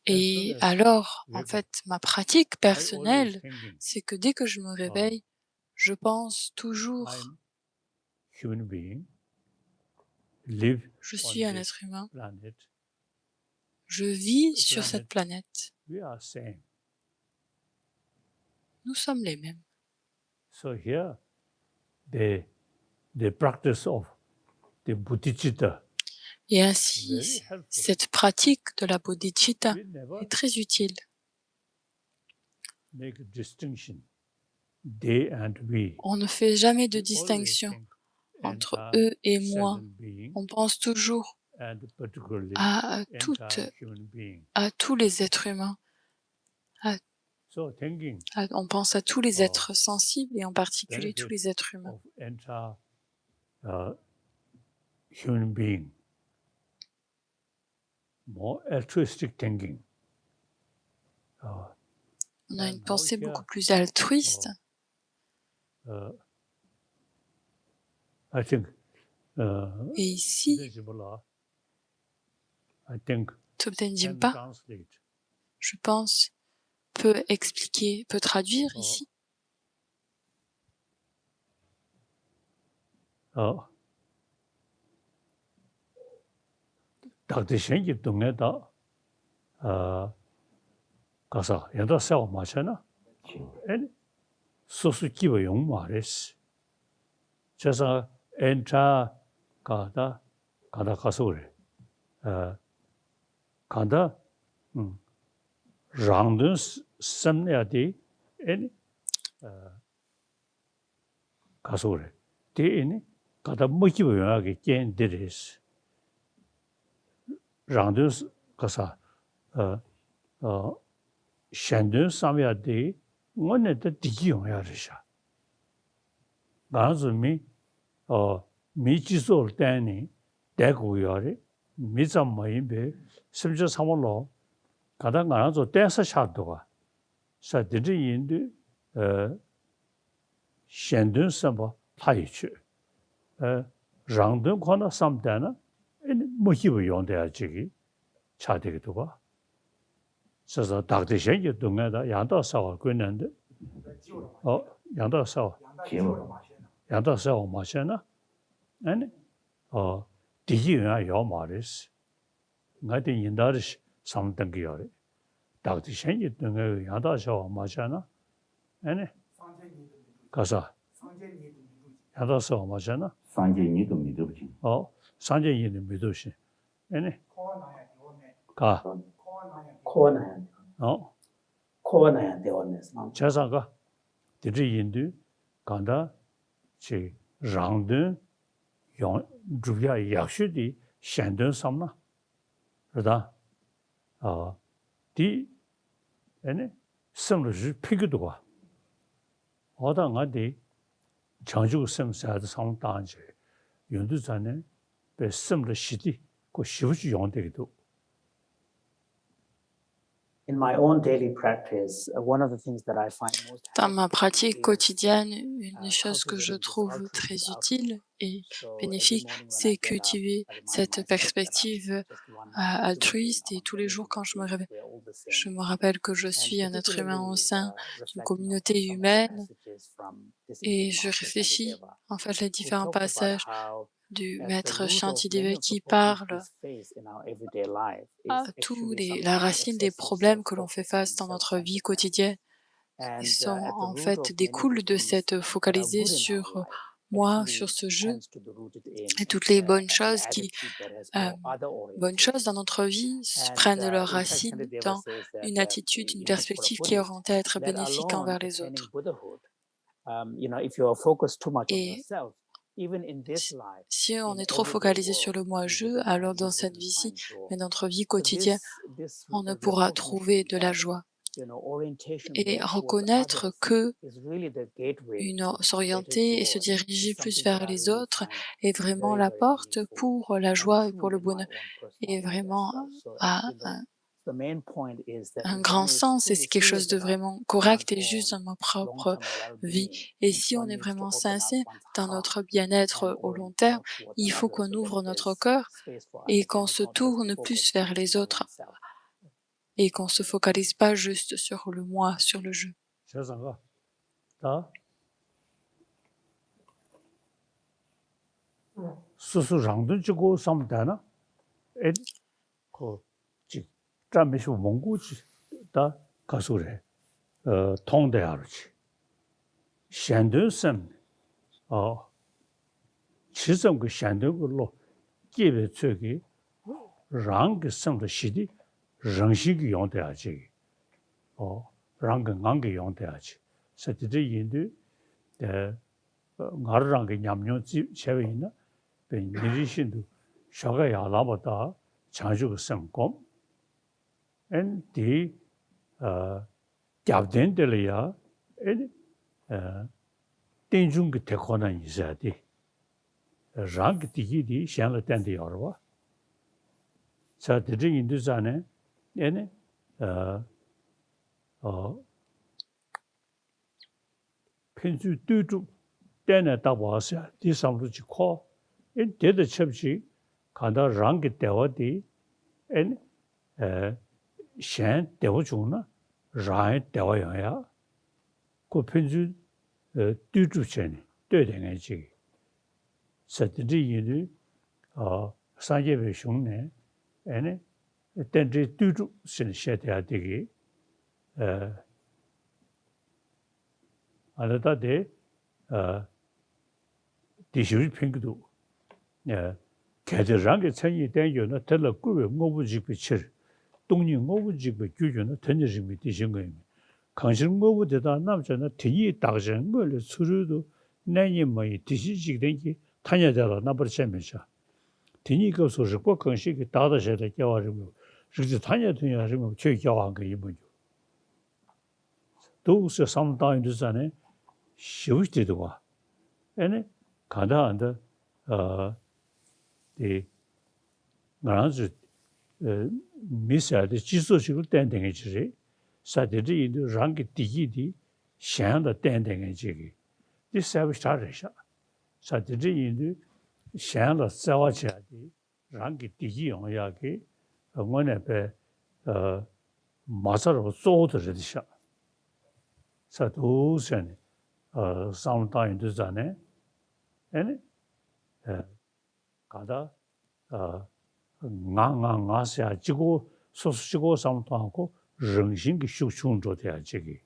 Et as soon as alors, we en have fait, ma pratique I always personnelle, thinking, c'est que dès que je me réveille, je pense toujours, I'm human being, live je on suis un this être humain, planet. je vis The sur cette planète. We are same. Nous sommes les mêmes. So here, the practice of the bodhicitta Et very ainsi, helpful. cette pratique de la bodhicitta We never est très utile. make a distinction, they and we. On ne fait jamais de We always distinction think entre entire eux et moi. sentient being On pense toujours and particularly à entire human being. à tous les êtres humains. So thinking On pense à tous les êtres sensibles et en particulier tous benefit les êtres humains. of entire human being, more altruistic thinking. On a une pensée beaucoup plus altruiste. I think Et ici, I think Thubten can Jinpa, translate je pense, peut expliquer, peut traduire ici. Dr. Shenji 동네다 가서 연다 세워 마셔나 엔 소수 기부 용 말했어. 그래서 엔차 가다 가서 그래. 가다 랑든 섬내야디 엔 가서 그래. 대인이 가다 뭐 기부 용하게 깬데레스. 랑든 가서 샹든 삼야디 원에다 디기용야르샤. 나즈미 미지솔 때니 대구요리 미잠마이베 심지어 삼월로 가다 가나서 댄서 샤도가 사드리 인도 샹든 삼바 파이치 랑든 코나 삼다나 뭐히부 용대야지 차되기도가 그래서 닥터션이 동네다 양도사와 권는데 양도사와 양도사와 마셔나 아니 디기야 요 말이스 나한테 인다르 삼등기요리 닥터션이 동네 양도사와 마셔나 아니 가서 양도사와 마셔나 상제니도 믿어보지. 상제니도 믿으시 아니 가 코나야. 코나야 되었네. 자사가 디리인도 간다 지 랑든 용 주야 약수디 샹든 삼나 그러다 디 에네 섬르지 피기도가 어당아디 장주 섬사도 상당지 연두산에 배 섬르 시디 그 시부지 용되기도 In my own daily practice, one of the things that I find most Dans ma pratique is, quotidienne, une chose que je trouve très utile et bénéfique, c'est cultiver cette perspective altruiste. Et tous les jours, quand je me réveille, je me rappelle que je suis un être humain au sein d'une communauté humaine et je réfléchis en fait les différents passages du maître Shantideva qui parle à la racine des problèmes que l'on fait face dans notre vie quotidienne. Ils sont en fait découlent de cette focalisée sur moi, sur ce jeu et toutes les bonnes choses dans notre vie prennent leur racine dans une attitude, une perspective qui est orientée à être bénéfique envers les autres. Et si on est trop focalisé sur le moi-je, alors dans cette vie-ci, mais dans notre vie quotidienne, on ne pourra trouver de la joie. Et reconnaître que s'orienter et se diriger plus vers les autres est vraiment la porte pour la joie et pour le bonheur, et vraiment à un grand sens, et c'est quelque chose de vraiment correct et juste dans ma propre vie. Et si on est vraiment sincère dans notre bien-être au long terme, il faut qu'on ouvre notre cœur et qu'on se tourne plus vers les autres et qu'on se focalise pas juste sur le moi, sur le je. 세상가 다 수수랑도 주고 삼다나 에그 잠시 몽고지 다 가수래 통대하르지 샹든섬 지점 그 샹든으로 기베 저기 랑그 섬의 시디 랑식이 용대하지 랑강강게 용대하지 세트의 인도 나르랑게 냠뇨지 제외이나 베니리신도 샤가야 라바다 자주가 섬kom 엔디 갑된들이야 땡중게 대코난 이자디 랑 디기디 샹라텐디 여러와 자 드리 인도자네 얘네 편주 뚜주 때에 딱 와서 디삼로 지코 이 데드 첩지 간다 랑게 대화디 엔 셴 대화 중나 라이 대화야 그 편주 뚜주 전에 되는 지 서들이 이르 산예배 흉내 에네 땐지 뚜주 신 셰대야 되기 알다데 디슈리 핑크도 개들랑게 천이 된요는 들러 꾸베 뭐부지비 칠 동니 뭐부지비 규준은 던지심이 디신 거입니다. 강신 뭐부대다 남자는 뒤에 딱전 걸 수르도 내니 뭐이 디시직 된기 타냐자라 나버셔면서 뒤니 그 소식 꼭 건식이 다다셔다 겨와지고 그래서 타냐더냐 지금 최겨한 거 이분요. 도스 상당히도잖아요. 쉬우지도 와. 에네 가다한데 이 나라즈 미사의 지소식을 땡땡해 주지. 사들이 랑게 디기디 샹다 땡땡해 주기. 이 서비스 잘해서 사들이 샹다 싸워야지. 랑게 디기 용야기 응원에배 마사로 쏘더지셔. 사도선 상당히도잖아요. 에네 가다 나나나서 지고 소수지고 상도하고 정신기 숙충조 돼야 저기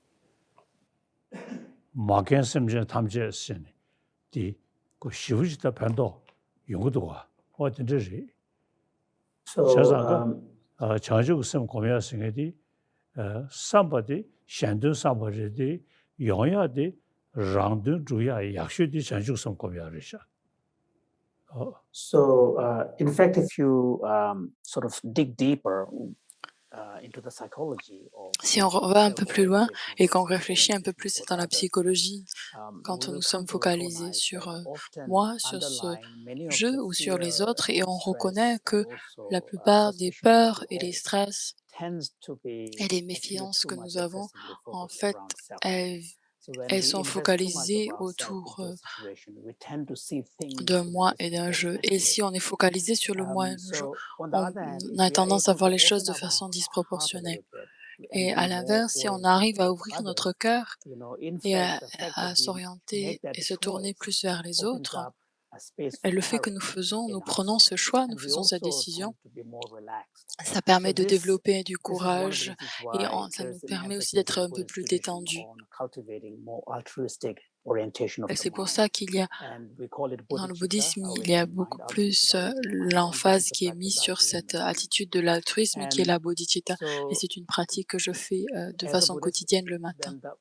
마겐섬제 탐제스네 디그 쉬우지다 반도 용도가 어떤지 So, 저자가 자주 씀 고민하시게디 삼바디 현대 삼바디 용야디 랑드 주야 약속이 자주 씀 고민하셔. So, in fact, if you sort of dig deeper into the psychology of Si on va un peu plus loin et qu'on réfléchit un peu plus self-organization dans la psychologie, quand we nous will sommes come to focalisés recognize sur that often moi, sur ce underlying many of jeu the ou sur les fear autres, et on or reconnaît stress que and also, la plupart des suspicion that peurs we et les hold stress tends to be et les actually méfiances too que much nous avons, excessively en focused fait, around self. elles, So when elles we sont invest too much focalisées of ourselves autour into a situation, we tend to see things d'un in moi this et d'un jeu. Et perspective. si on est focalisé sur le moi et le jeu, So on the on other hand, if a we are tendance à able voir to les choses open de up our façon heart a disproportionnée. little bit Et and à be more l'inverse, si on oriented arrive à towards ouvrir notre others, cœur in et fact, the fact that à we s'orienter make that et se tourner choice plus vers les opens autres, up a space et for le fait que nous courage in prenons us, ce choix, nous and we faisons cette also décision, tend to be more relaxed. ça permet So de this développer du this is one of the courage reasons et why ça nous there's an permet aussi emphasis d'être in un peu Buddhist plus tradition détendus. on cultivating more altruistic orientation of Et the c'est pour mind. ça qu'il y a, And we call it dans le bodhicitta, bouddhisme, il y a awakening beaucoup mind, plus altruistic awakening mind. And this l'emphase is a qui est mise practice I sur do in cette meditation. attitude de l'altruisme qui est And la bodhicitta. Et so c'est une pratique que je fais de as a façon Buddhist, quotidienne le matin. then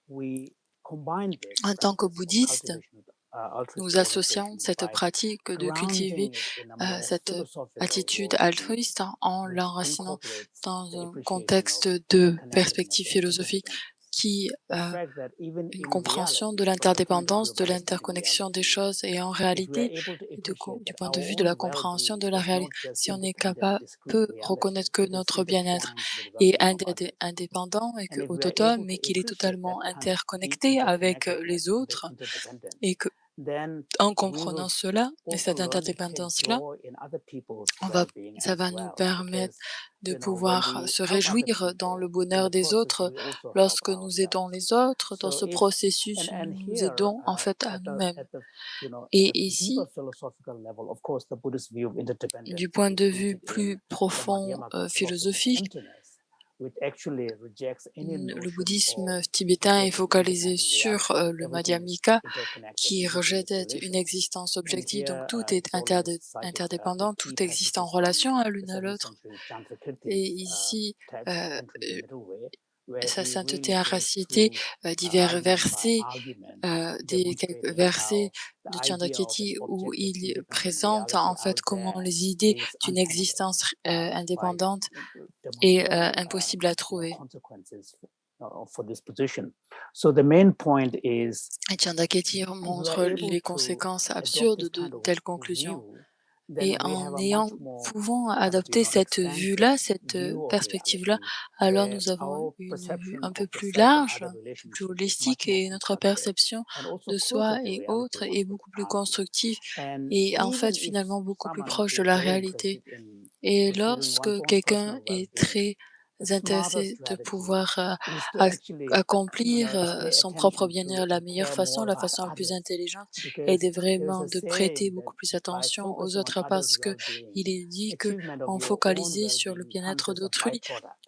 we combine this En tant que practice of bouddhiste, cultivation of altruistic nous associons orientation cette by pratique de cultiver grounding it in a more cette philosophical attitude worldview, altruiste en which l'enracinant incorporates dans the un appreciation contexte of de interconnectedness perspective and philosophique interdependence. qui The fact that even une in compréhension de reality, from the point of view l'interdépendance, of de understanding l'interconnexion des reality, choses et en if we are réalité, able to appreciate du that point our de vue de own la compréhension well-being de la is réalité, not just si on est independent, discrete peut reality, reconnaître que it is notre bien-être intertwined with the est well-being of others. indépendant et And que if we are autonome, able mais to qu'il est appreciate totalement that kind of deep interconnecté avec les interconnectedness and autres interdependence, et que then en we comprenant will cela et also cette learn to take interdépendance-là, joy in other people's on va, well-being ça as va nous well. permettre Because, de when pouvoir we se help other réjouir dans le people, in bonheur the des process, autres we also help lorsque nous aidons ourselves. les autres. Dans So ce if processus, and nous here aidons en fait à at nous-mêmes. the at Et the ici, deeper philosophical level, of course, the Buddhist view of interdependence du point is de vue rooted in plus the profond Madhyamaka philosophy of philosophique, emptiness, which actually rejects any le notion bouddhisme of tibétain est objective focalisé independent sur reality. le Everything is Madhyamika interconnected, qui everything rejette is une relational. existence And objective. Donc here, tout est it's always cited interdépendant, the key tout existe en passages from relation à the l'une à 7th l'autre. century Et Chandrakirti's ici, text, euh, Entering the Middle Way, where sa he sainteté really a goes racité through divers argument by versets, argument, quelques demonstrating versets how the de idea of an Chandrakirti où objective il independent présente reality en fait out comment there les idées is d'une untenable, existence by indépendante est demonstrating impossible à trouver. consequences for this position. So the main point is Et Chandrakirti if we are montre able les to conséquences adopt absurdes this de kind of telles conclusions. view, Et en pouvant adopter cette vue-là, cette perspective-là, alors nous avons une vue un peu plus large, plus holistique, et notre perception de soi et autres est beaucoup plus constructive et en fait finalement beaucoup plus proche de la réalité. Et lorsque quelqu'un est très intéressé de pouvoir accomplir son propre bien-être de la meilleure façon, la façon la plus intelligente, et de vraiment de prêter beaucoup plus attention aux autres parce que il est dit que en focaliser sur le bien-être d'autrui,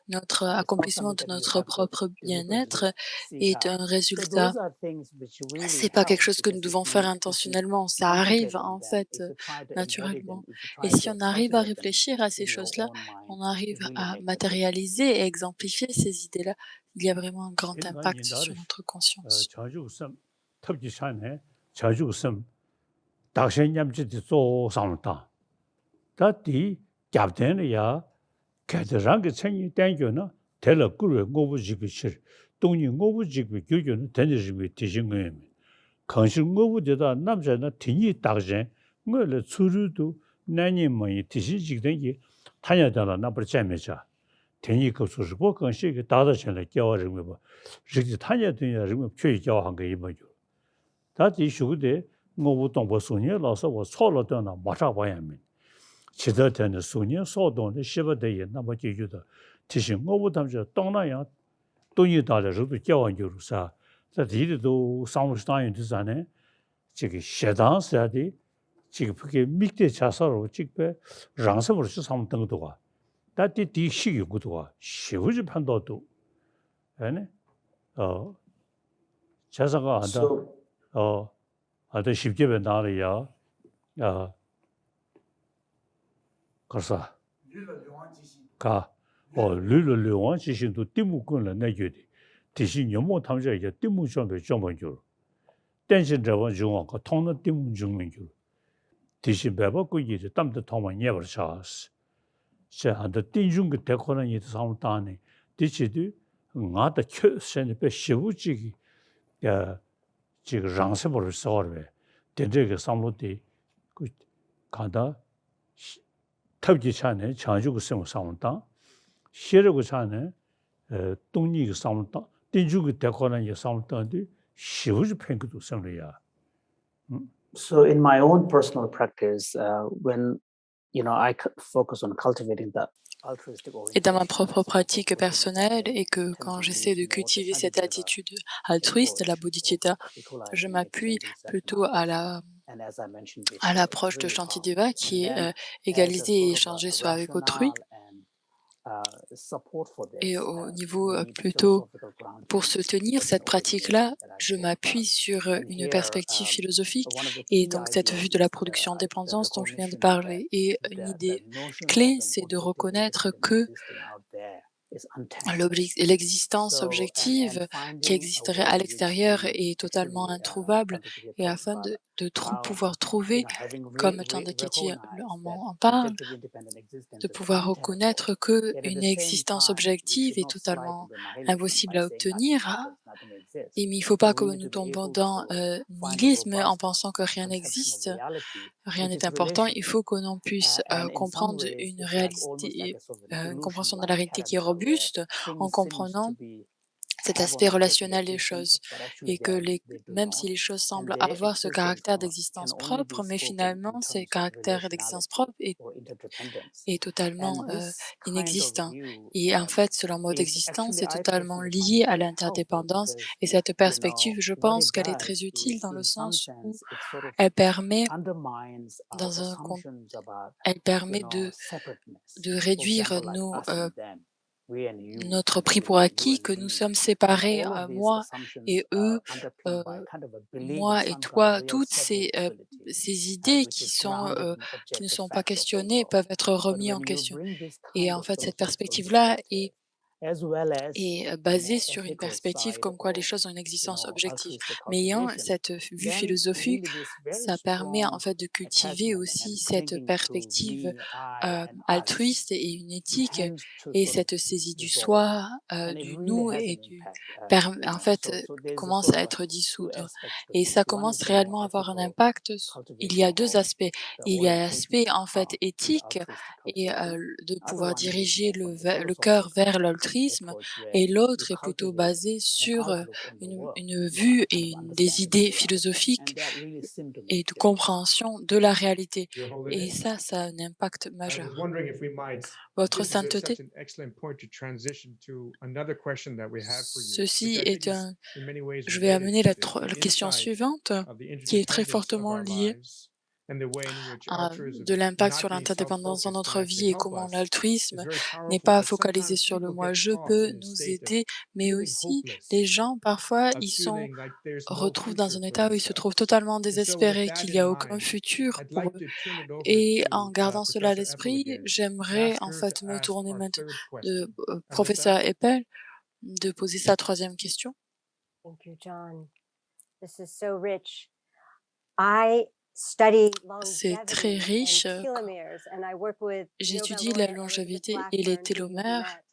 notre accomplissement de notre propre bien-être est un résultat. C'est pas quelque chose que nous devons faire intentionnellement, ça arrive en fait naturellement. Et si on arrive à réfléchir à ces choses-là, on arrive à matérialiser et exemplifier ces idées-là, il y a vraiment un grand impact sur notre conscience. 자주 웃음 탑지 샤네 자주 웃음 당신 냠지도 또 상다 다디 갑된이야 개들랑 그 생이 땡겨나 텔러 꾸르 고부지비실 동니 고부지비 교교는 된지비 되신 거예요. kanshir ngobu deda namsha na tingi dagshen ngo le tsurudu nanyi mayi tishi jikdengi tanya dana nabar chamecha. Tingi kapsu shibo kanshi ki dada chenla kiawa ringweba. Rikdi tanya dunya ringweba choyi kiawa hanga ima yu. Dati shugude ngobu tongpo sunye lasa wa sola dana macha bayamin. Chida tena sunye so donde shiba deye nama jigyuda. Tishi ngobu tamsha tongna yang donyi dada rikdu kiawa yuru sa. 다디도 상무스타인 되잖아요. 지금 셰단스야디 지금 그게 밑에 자사로 직배 랑서버로 상무던 것도 와. 다디 디식이 것도 와. 시우지 판도도. 아니 자사가 한다. 아다 쉽게 나라야. 그래서 가 르르르원 지신도 띠무꾼을 내줘디. 대신 연모 탐자에게 띠무점에 점원줄. 댄신 저번 중앙과 통는 띠무 중민줄. 대신 배바고 이제 땀도 통만 예버차스. 제한테 띵중 그 대코는 이 상담다네. 대치도 나다 켜선에 배 시부지기 야 지금 랑세버를 써버려. 된저게 상로대 그 가다 탑지 차네 자주고 생 상담다. 시르고 차네 동리 상담다. So in my own personal practice, when I focus on cultivating the altruistic Et dans ma propre pratique personnelle, et que quand j'essaie de cultiver cette attitude altruiste, la bodhicitta, je m'appuie plutôt à l'approche de Shantideva qui est égaliser et échanger soi avec autrui. Et au niveau plutôt pour soutenir cette pratique-là, je m'appuie sur une perspective philosophique et donc cette vue de la production dépendance dont je viens de parler. Et une idée clé, c'est de reconnaître que l'existence objective qui existerait à l'extérieur est totalement introuvable, et afin de pouvoir trouver, comme Chandakirti en parle, de pouvoir reconnaître qu'une existence objective est totalement impossible à obtenir. Mais il ne faut pas que nous tombions dans nihilisme en pensant que rien n'existe, rien n'est important. Il faut que l'on puisse comprendre une réalité, une compréhension de la réalité qui est robuste, en comprenant cet aspect relationnel des choses, et que même si les choses semblent avoir ce caractère d'existence propre, mais finalement, ce caractère d'existence propre est totalement inexistant. Et en fait, selon mode d'existence, c'est totalement lié à l'interdépendance. Et cette perspective, je pense qu'elle est très utile dans le sens où elle permet, elle permet de réduire notre pris pour acquis, que nous sommes séparés, moi et eux, moi et toi. Toutes ces idées qui ne sont pas questionnées peuvent être remises en question. Et en fait, cette perspective-là est et basé sur une perspective comme quoi les choses ont une existence objective. Mais ayant cette vue philosophique, ça permet en fait de cultiver aussi cette perspective altruiste et une éthique et cette saisie du soi, du nous et en fait commence à être dissoudre. Et ça commence réellement à avoir un impact. Il y a deux aspects. Il y a l'aspect en fait éthique et de pouvoir diriger le cœur vers l'altruisme, et l'autre est plutôt basé sur une vue et des idées philosophiques et de compréhension de la réalité. Your Et Holiness, ça a un impact I majeur. was wondering if we might. Votre This is sainteté, such an excellent point to transition to another question that we have for you, ceci which I think est is un... in many ways Je vais related amener to la this, the question insight suivante, of the qui est très interdependence of fortement our liée lives and the way in which à altruism, de l'impact not sur being l'interdépendance dans self-focused notre can actually vie et help comment us, is l'altruisme very n'est powerful, pas but focalisé sometimes sur le people moi. get Je caught peux in a nous state of aider, mais feeling aussi les hopeless, gens parfois of ils sont feeling like there's no retrouvent dans future un for état où ils se trouvent themselves. totalement And so with désespérés, that qu'il in n'y a aucun mind, futur I'd pour like eux. to turn it over Et en to gardant cela à Professor Eppel l'esprit, again and j'aimerais ask en her to fait me ask tourner our maintenant third de question. professeur Anissa? Eppel de poser sa troisième question. Thank you, John. This is so rich. I study C'est très longevity riche. and telomeres, and I work with J'étudie Nobel la laureate Elizabeth longévité et les Blackburn, who you've télomères,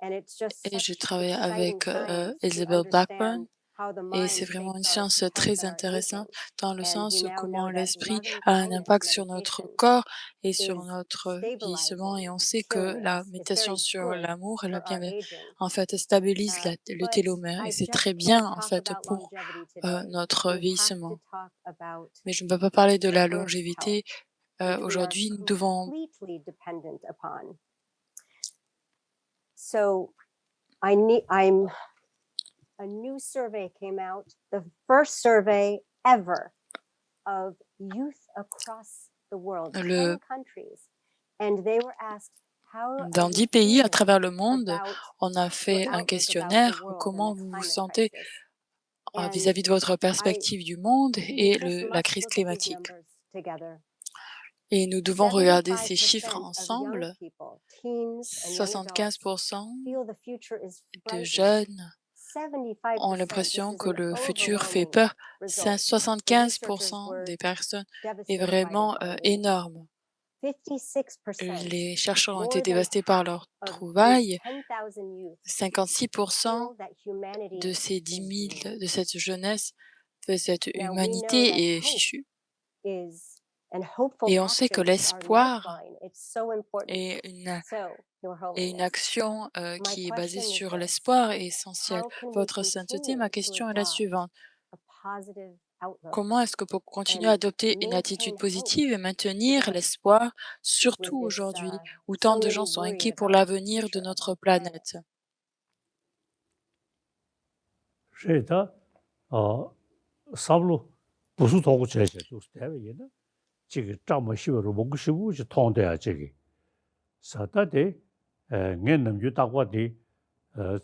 met, and it's just et je such travaille exciting avec science to Elizabeth Blackburn, understand how the et mind c'est vraiment une shapes our science health très and our intéressante aging. dans le And sens we now comment know that l'esprit loving a un kindness impact sur notre meditation corps et sur is notre vieillissement. Et stabilizing on sait que la telomeres. It's méditation very sur good l'amour et la for our bienveillance, aging. en fait, stabilise le But télomère, et I c'est just très bien, can't en talk fait, about pour longevity today. notre We have vieillissement. to talk about Mais je ne peux pas parler de la earth health, longévité. which we are Aujourd'hui, nous devons... completely dependent upon. So I'm a new survey came out, the first survey ever of youth across the world, 10 Le- countries, and they were asked how Dans are you 10 pays à feeling travers le monde, about on a your fait un outlook about the questionnaire. world and Comment the vous vous climate sentez crisis? vis-à-vis de votre perspective du monde You et just la must crise look at these climatique. numbers together. Et nous devons regarder ces 75% chiffres of young ensemble. people, teens and young adults, 75% feel the future is de frightening. jeunes 75%, ont this l'impression is que an le futur fait overwhelming peur. result. The researchers 75% were des personnes est devastated vraiment by the news. énorme. 56%, Les chercheurs ont more été than dévastés par leurs of trouvailles. these 10,000 youth 56% feel that humanity de ces is 10 000, doomed. de cette jeunesse, de cette Now, we know humanité that est hope fichue. and hopeful Et on sait que actions are l'espoir lifeline. It's so important. est une So, Your Et une Holiness, action my qui est basée question is sur this: l'espoir est essentielle. how can we Votre sainteté, ma continue to question est la adopt suivante. a positive outlook Comment est-ce que pour continuer à and adopter une maintain attitude hope positive et maintenir today l'espoir, with surtout this aujourd'hui, où so tant de many gens sont worried inquiets pour about the l'avenir de future of notre our planet? planète? 제가 사블로 부수 도구 제시 주스대위는 지금 잠을 쉬어로 먹고 싶으지 통돼야 저기 사다데 년남 유다과디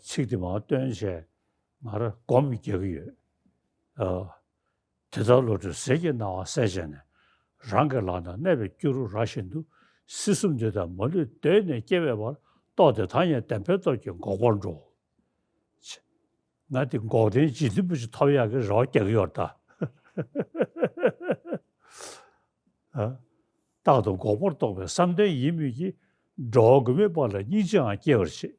치디마 된세 말을 고미 저기 대달로도 세계 나와 세잖아 랑가라나 내베 규루 라신도 시스템제다 멀리 되네 개베바 또대 단에 템페도 좀 고건조 나한테 고대 지도부지 타야게 저격이었다 다도 고버도 3대 이미지 저금에 벌어 이장 개월시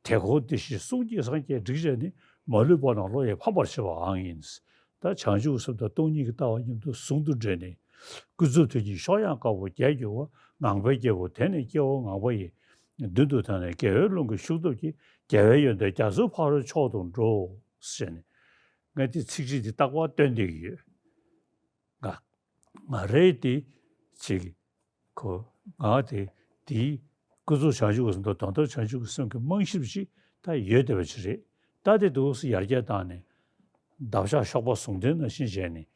대고듯이 수지상계 직전에 멀리 보나로에 파벌시와 angins 다 장주스도 동니가 다와님도 송도 전에 그저들이 쇼양가고 개교와 망배개고 되는 개고 망배이 누두탄에 개열론 그 슈도기 개회연대 자수 파로 초동조 신 그때 직지디 딱 왔던 데기 가 말에디 지 그 아데 디 그저 자주고서 더 자주고서 그 멍십시 다 이해되버지 다데도스 야르게다네 다샤 쇼버 송데는 신세네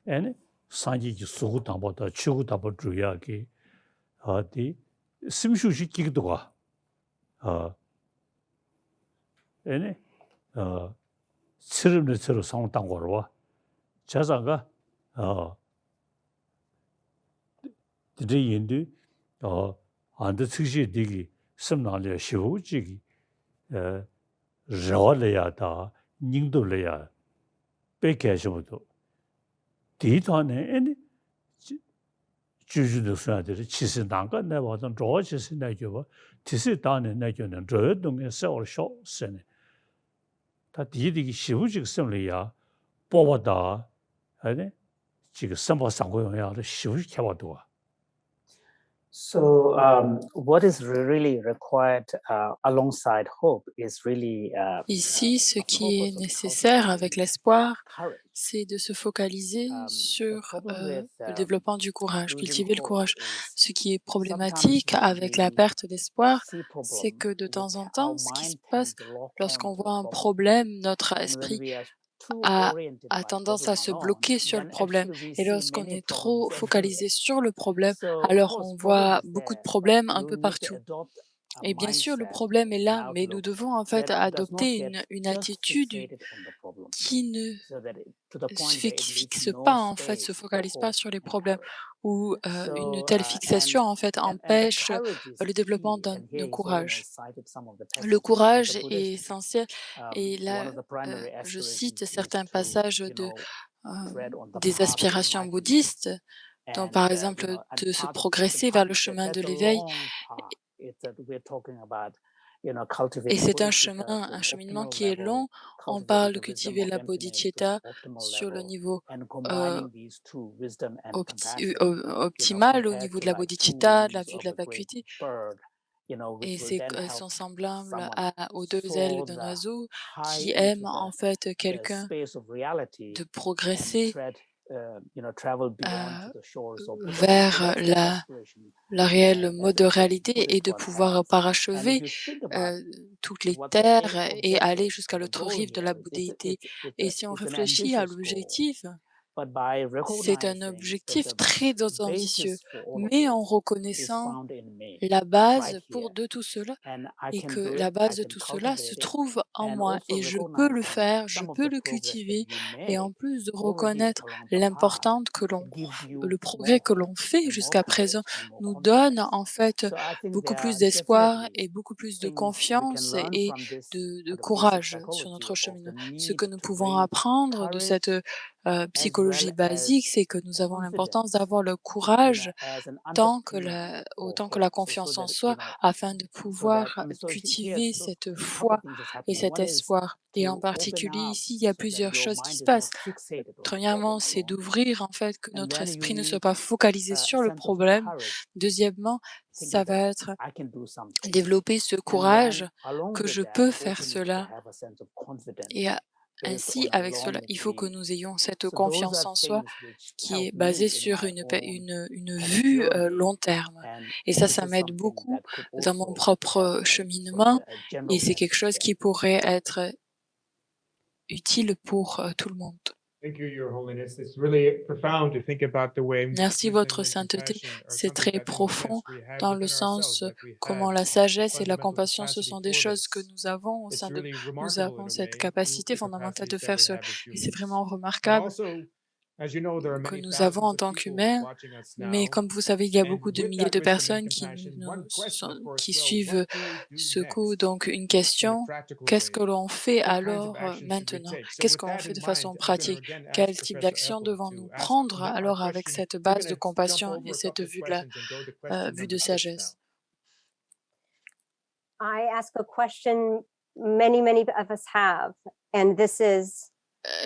에네 산지기 수고 담보다 추고 담보 주야기 어디 심슈시 기도가 에네 스름을 서로 상당 거로 자자가 드리인도 안데 측시 되기 심나려 시우지기 저래야다 닝도래야 빼개셔도 뒤도네 아니 주주도 소야들其实 난가 내 와서 저지스 내줘 지스 다네 내줘는 저동에 서울 쇼스네 다 디디기 시우직胜利呀 뽑았다 아니 지금 선보상고용야를 시우직 해봐도 So what is really required alongside hope is really Ici, ce a qui est focus on nécessaire avec cultivating l'espoir, courage. c'est de se focaliser The sur problem with le développement du courage, losing cultiver le hope courage. is Ce qui est sometimes problématique when avec la we perte d'espoir, see c'est problem, que de temps en our temps, ce qui se mind passe tends to lock lorsqu'on on to voit a un problem. problème, notre And when esprit we are too a, oriented a by tendance problem à se alone, bloquer sur le then problème. actually we Et see lorsqu'on many est trop problems focalisé everywhere. sur le problème, So of alors course, on problem voit is beaucoup de there, but problèmes un you peu need to partout. adopt a Et bien sûr, le mindset, problème est là, an mais nous outlook devons en fait that does not adopter get une just attitude fixated on the problem, qui ne so that to the se point where it leaves fixe no pas en fait, se space for focalise pas hope sur les and problèmes, courage. où une So telle fixation en fait and the empêche courage is le développement key. And de here Solon courage. has cited some of the Le passages of courage the est Buddhist. essentiel et One là, of the primary je aspirations cite is certains to, passages you know, tread on the des path of aspirations enlightenment. bouddhistes, dont par And exemple and de se part of progresser vers le chemin de that's a l'éveil. long path. It's that we're talking about, Et cultivating c'est un bodhicitta chemin, to un an cheminement optimal qui est level, long. On cultivating parle de the wisdom cultiver of la emptiness to an bodhicitta optimal sur le level, niveau and euh, combining these two, wisdom and compassion, optimal, au compared niveau to de la like two bodhicitta, de la wings vue of de la a great vacuité. bird, which Et will c'est, then elles help sont semblables someone aux deux ailes soar d'un the oiseau high qui aime into en fait the quelqu'un space of reality de and progresser travel beyond to euh, the shores of Buddhahood. So vers that's the aspiration la réelle that mode de the réalité et Buddhist de one pouvoir has. And parachever if you think about toutes les what the terres end et aller objective jusqu'à and the l'autre goal rive de here la is, bouddhéité. Et si on it's an réfléchit à ambitious goal, l'objectif, but by c'est un recognizing that objectif the très ambitieux, basis for all of mais en this is reconnaissant found in me, la base right pour here. de tout cela And I et can que do la it, I base de can tout cela se cultivate it, trouve en and moi also et je peux le recognizing faire, je some of peux the le progress that cultiver you et en made plus de already reconnaître along the path l'importante que l'on, gives you le more progrès que hope l'on fait and more jusqu'à présent courage and more nous donne confidence. en fait So I think beaucoup there plus are d'espoir definitely et beaucoup plus de things we can confiance learn et from this de at the basic courage sur psychology notre of the cheminement. Ce need que nous to pouvons bring apprendre de cette courage as psychologie well basique, as c'est que nous avons l'importance confidence, d'avoir le courage as an autant underpinning que for la hope. confiance en That, soi, afin de so that pouvoir so here cultiver those cette couple foi of things is et happening. cet One is espoir. Et en to open particulier up ici, il y a so that plusieurs your choses qui mind se is not passent. fixated on the Premièrement, problem c'est alone, d'ouvrir en fait que and notre then you esprit ne soit need pas focalisé a sur le sense of problème. courage, Deuxièmement, ça thinking that va être I can do something, développer ce and courage then along que with je that, peux also faire need to cela. have a sense of confidence Et based ainsi, on a avec cela, long il faut que view. nous ayons cette So those confiance are en soi things which qui help est me basée in sur my own une vue journey, long terme. and Et ça this is m'aide something beaucoup that could dans mon also propre have sort cheminement of a et general c'est quelque message chose there. qui pourrait être utile pour tout le monde. Thank you, Your Holiness. It's really profound to think about the way Merci, wisdom Votre and Sainteté. compassion are C'est something très that, in a profond sense, we have dans le within ourselves, sens like we comment have la a sagesse et la fundamental compassion, ce capacity sont des for choses que this. nous avons au It's sein de really nous. Nous remarkable in avons a cette way, capacité the fondamentale de capacities that faire we cela. have as Et c'est humans. vraiment But remarquable also, as you know, there are que many nous avons thousands en of tant people qu'humains, watching us mais now. comme vous savez, il y a And beaucoup de with milliers that de wisdom and personnes qui compassion, one question, of course, qui well, what suivent do we do ce cours. next Donc, une in a question, practical qu'est-ce que way? l'on fait What kinds of alors actions should we maintenant? take? So Qu'est-ce with qu'on that fait in de mind, façon I'm going to pratique? again ask Quel type Professor d'action Epple devons-nous to ask prendre our alors avec question. cette We're base going de to jump compassion over et a cette couple of vue de la questions and go to question vue de number 6 now. sagesse? I ask a question many of us have, and this is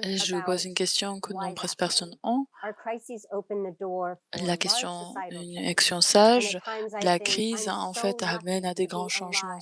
Je vous pose une question que de wise nombreuses action. personnes ont. Our crises open the door for La large question, societal une change. action And sage, at times I la think crise I'm en so fait amène à lucky des to grands be changements alive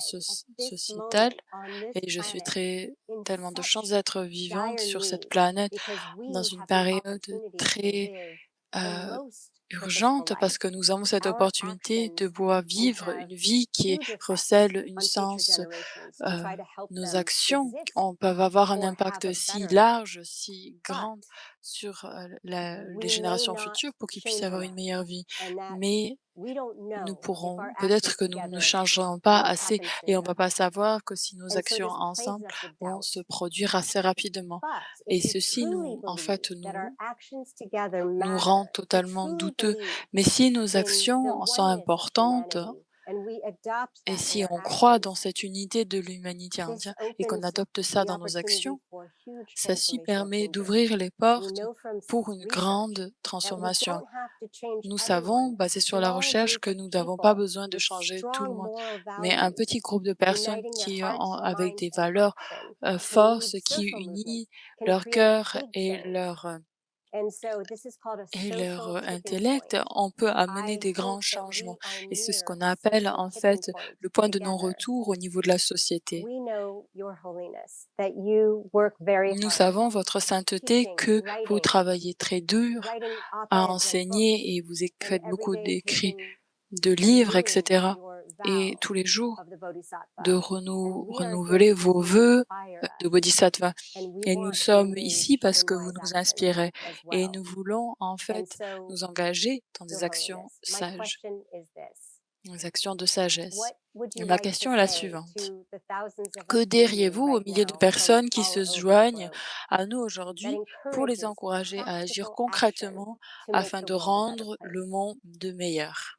at this sociétals moment on this et je suis planet in tellement de chance such d'être vivante dire sur cette need planète because we dans une have the période opportunity to très live the euh, most purposeful urgente life. parce que nous avons cette Our opportunité de actions pouvoir can vivre have une vie qui huge effects recèle une on future sens. generations to try to help Nos them actions exist peuvent avoir un or have impact a si better life. large, si But grand sur les we may générations not futures pour qu'ils puissent change avoir une enough, meilleure vie. and that Mais we don't nous know if pourrons, our peut-être actions que nous ne together changerons pas what assez happens to et on ne va them. pas savoir que si nos And so actions this plagues ensemble us with vont doubt. se produire assez rapidement. But Et if we ceci truly en believe fait, that our actions together nous rend matter, if we totalement truly douteux. believe Mais si nos in the actions sont oneness of importantes, humanity Et si on croit dans cette unité de l'humanité entière et qu'on adopte ça dans nos actions, ceci permet d'ouvrir les portes pour une grande transformation. Nous savons, basé sur la recherche, que nous n'avons pas besoin de changer tout le monde, mais un petit groupe de personnes avec des valeurs fortes qui unissent leur cœur et leur intellect, on peut amener des grands changements. Et c'est ce qu'on appelle en fait le point de non-retour au niveau de la société. Nous savons, votre sainteté, que vous travaillez très dur à enseigner et vous faites beaucoup d'écrits, de livres, etc. Et tous les jours, de renouveler vos vœux de Bodhisattva. Et nous sommes ici parce que vous nous inspirez. Et nous voulons en fait nous engager dans des actions sages, des actions de sagesse. Et ma question est la suivante. Que diriez-vous aux milliers de personnes qui se joignent à nous aujourd'hui pour les encourager à agir concrètement afin de rendre le monde meilleur?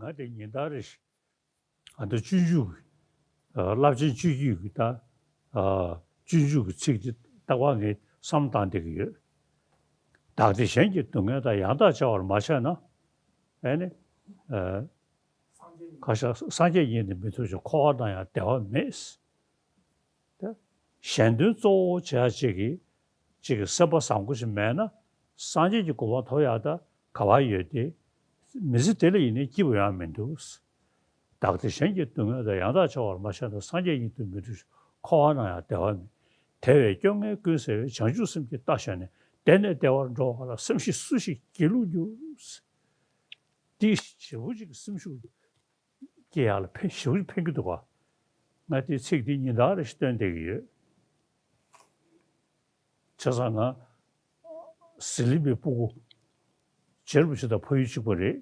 nga de nindarish anda junju labjin juju da junju chig dawa nge samdan de ge da de shen ge dong da yang da jiao ma sha na ane kasha sanje yin de me zu ko da ya de wa mes da shen de zo jia ji ge ji ge se ba sang gu shi me na sanje ji go wa to ya da ka wa ye de 미스텔이 있는 기부야 면도스 다들 생겼던 거다 양다 저걸 마셔도 산재인 또 미루 코하나야 대화 대외 경에 그세 전주스럽게 따셔네 대내 대화를 하라 숨시 수시 길루주스 디시 우지 숨시 게알 패시울 팽기도 와 나티 책디니 나를 시던데기 저상아 슬립이 보고 절부시다 보여주고래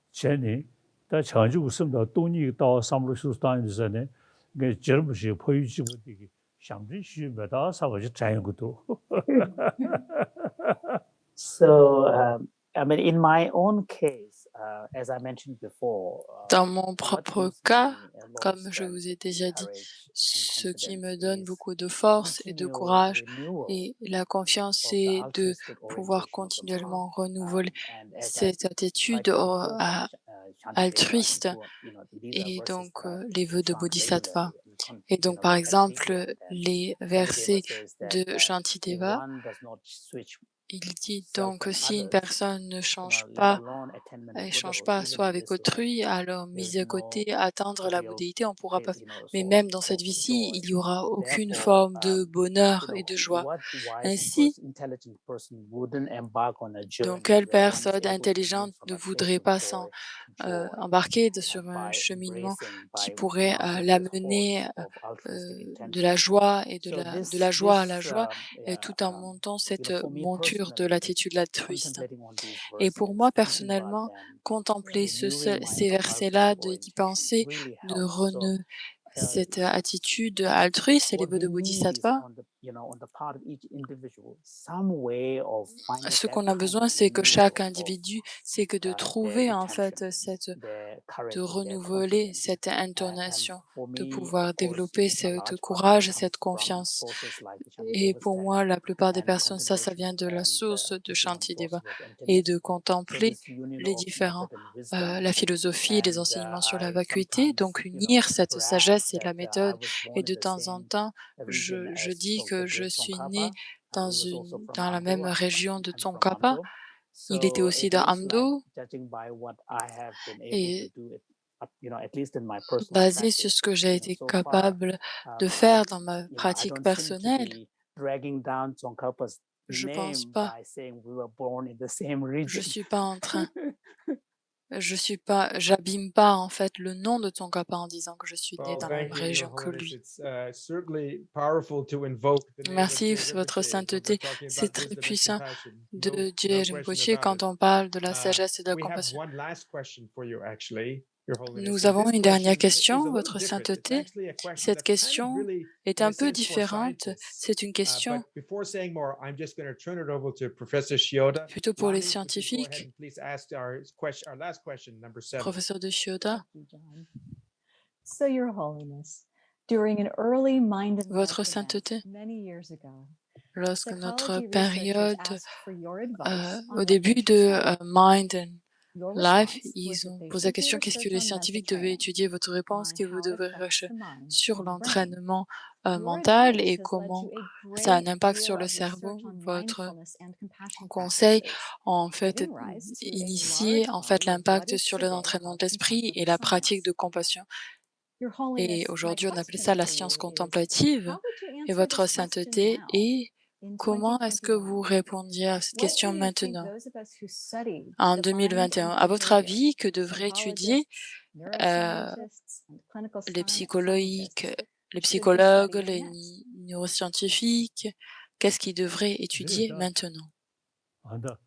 전에 다 전주 웃음다 돈이 到360단에서네 그 절부시 보여주고 되게 상진시마다 사고지 자연 것도 So, I mean, in my own case, as I mentioned before, Dans mon propre cas, comme je vous ai déjà dit, ce qui me donne beaucoup de force et de courage et la confiance, c'est de pouvoir continuellement renouveler cette attitude altruiste et donc les vœux de Bodhisattva. Et donc, par exemple, les versets de Shantideva, il dit donc si une personne ne change pas, elle change pas soit avec autrui, alors mise à côté, atteindre la bouddhéité, on ne pourra pas. Mais même dans cette vie-ci, il n'y aura aucune forme de bonheur et de joie. Ainsi, donc quelle personne intelligente ne voudrait pas embarquer sur un cheminement qui pourrait l'amener de la joie et de la joie à la joie, et tout en montant cette monture de l'attitude altruiste. Et pour moi, personnellement, contempler ces versets-là, d'y penser, de renouer cette attitude altruiste et les vœux de Bodhisattva, ce qu'on a besoin, c'est que chaque individu, c'est que de trouver en fait de renouveler cette intonation, de pouvoir développer ce courage, cette confiance. Et pour moi, la plupart des personnes, ça vient de la source de Shantideva et de contempler les différents, la philosophie, les enseignements sur la vacuité, donc unir cette sagesse et la méthode. Et de temps en temps, je dis que je suis née dans la même région de Tsongkhapa. Il était aussi dans Amdo. Et basé sur ce que j'ai été capable de faire dans ma pratique personnelle, je pense pas. Je suis pas en train. J'abîme pas en fait le nom de Tsongkhapa en disant que je suis née dans la même région que lui. Merci, votre sainteté. C'est très puissant de dire Rinpoche quand on parle de la sagesse et de la compassion. Your Holiness. Nous And avons this une dernière question is question, a Votre little different. It's Sainteté. actually a question Cette that's kind of question really, est in a un peu sense, for différente. scientists. C'est une question But before saying more, I'm just going to turn it over to Professor Shioda. plutôt pour les Lonnie, if you go ahead scientifiques. and please ask our last question, number 7. Professeur de Chioda, Thank you, John. So, Your Holiness, during an early Mind and Life Votre event Sainteté, many years ago, lorsque notre psychology researchers période, asked for your advice on au what début they should de study. Mind and Your Life, response was ils that ont they posé la should do question qu'est-ce que research les on mental scientifiques devaient training, étudier. Votre réponse on que vous how it devrez affects rechercher the mind sur and the brain. l'entraînement Your mental advice et has led comment to a ça a un great impact deal sur le of cerveau. research on Votre mindfulness and compassion conseil practices, en fait giving rise to a initier large en fait body of what l'impact is sur today l'entraînement called de l'esprit et contemplative la pratique de science. compassion. Your Et Holiness, my aujourd'hui, on appelle question ça la for science you is, contemplative. how would you Et answer votre this question sainteté now est in comment est-ce que vous 2021? répondiez à cette What question do you think maintenant? those of us who studied En the mind 2021, and à votre behavior, avis, que devraient étudier neuroscientists and clinical les scientists psychologues, les should be psychologues, studying les next? neuroscientifiques, qu'est-ce qu'ils devraient étudier 그래서 maintenant? 안다.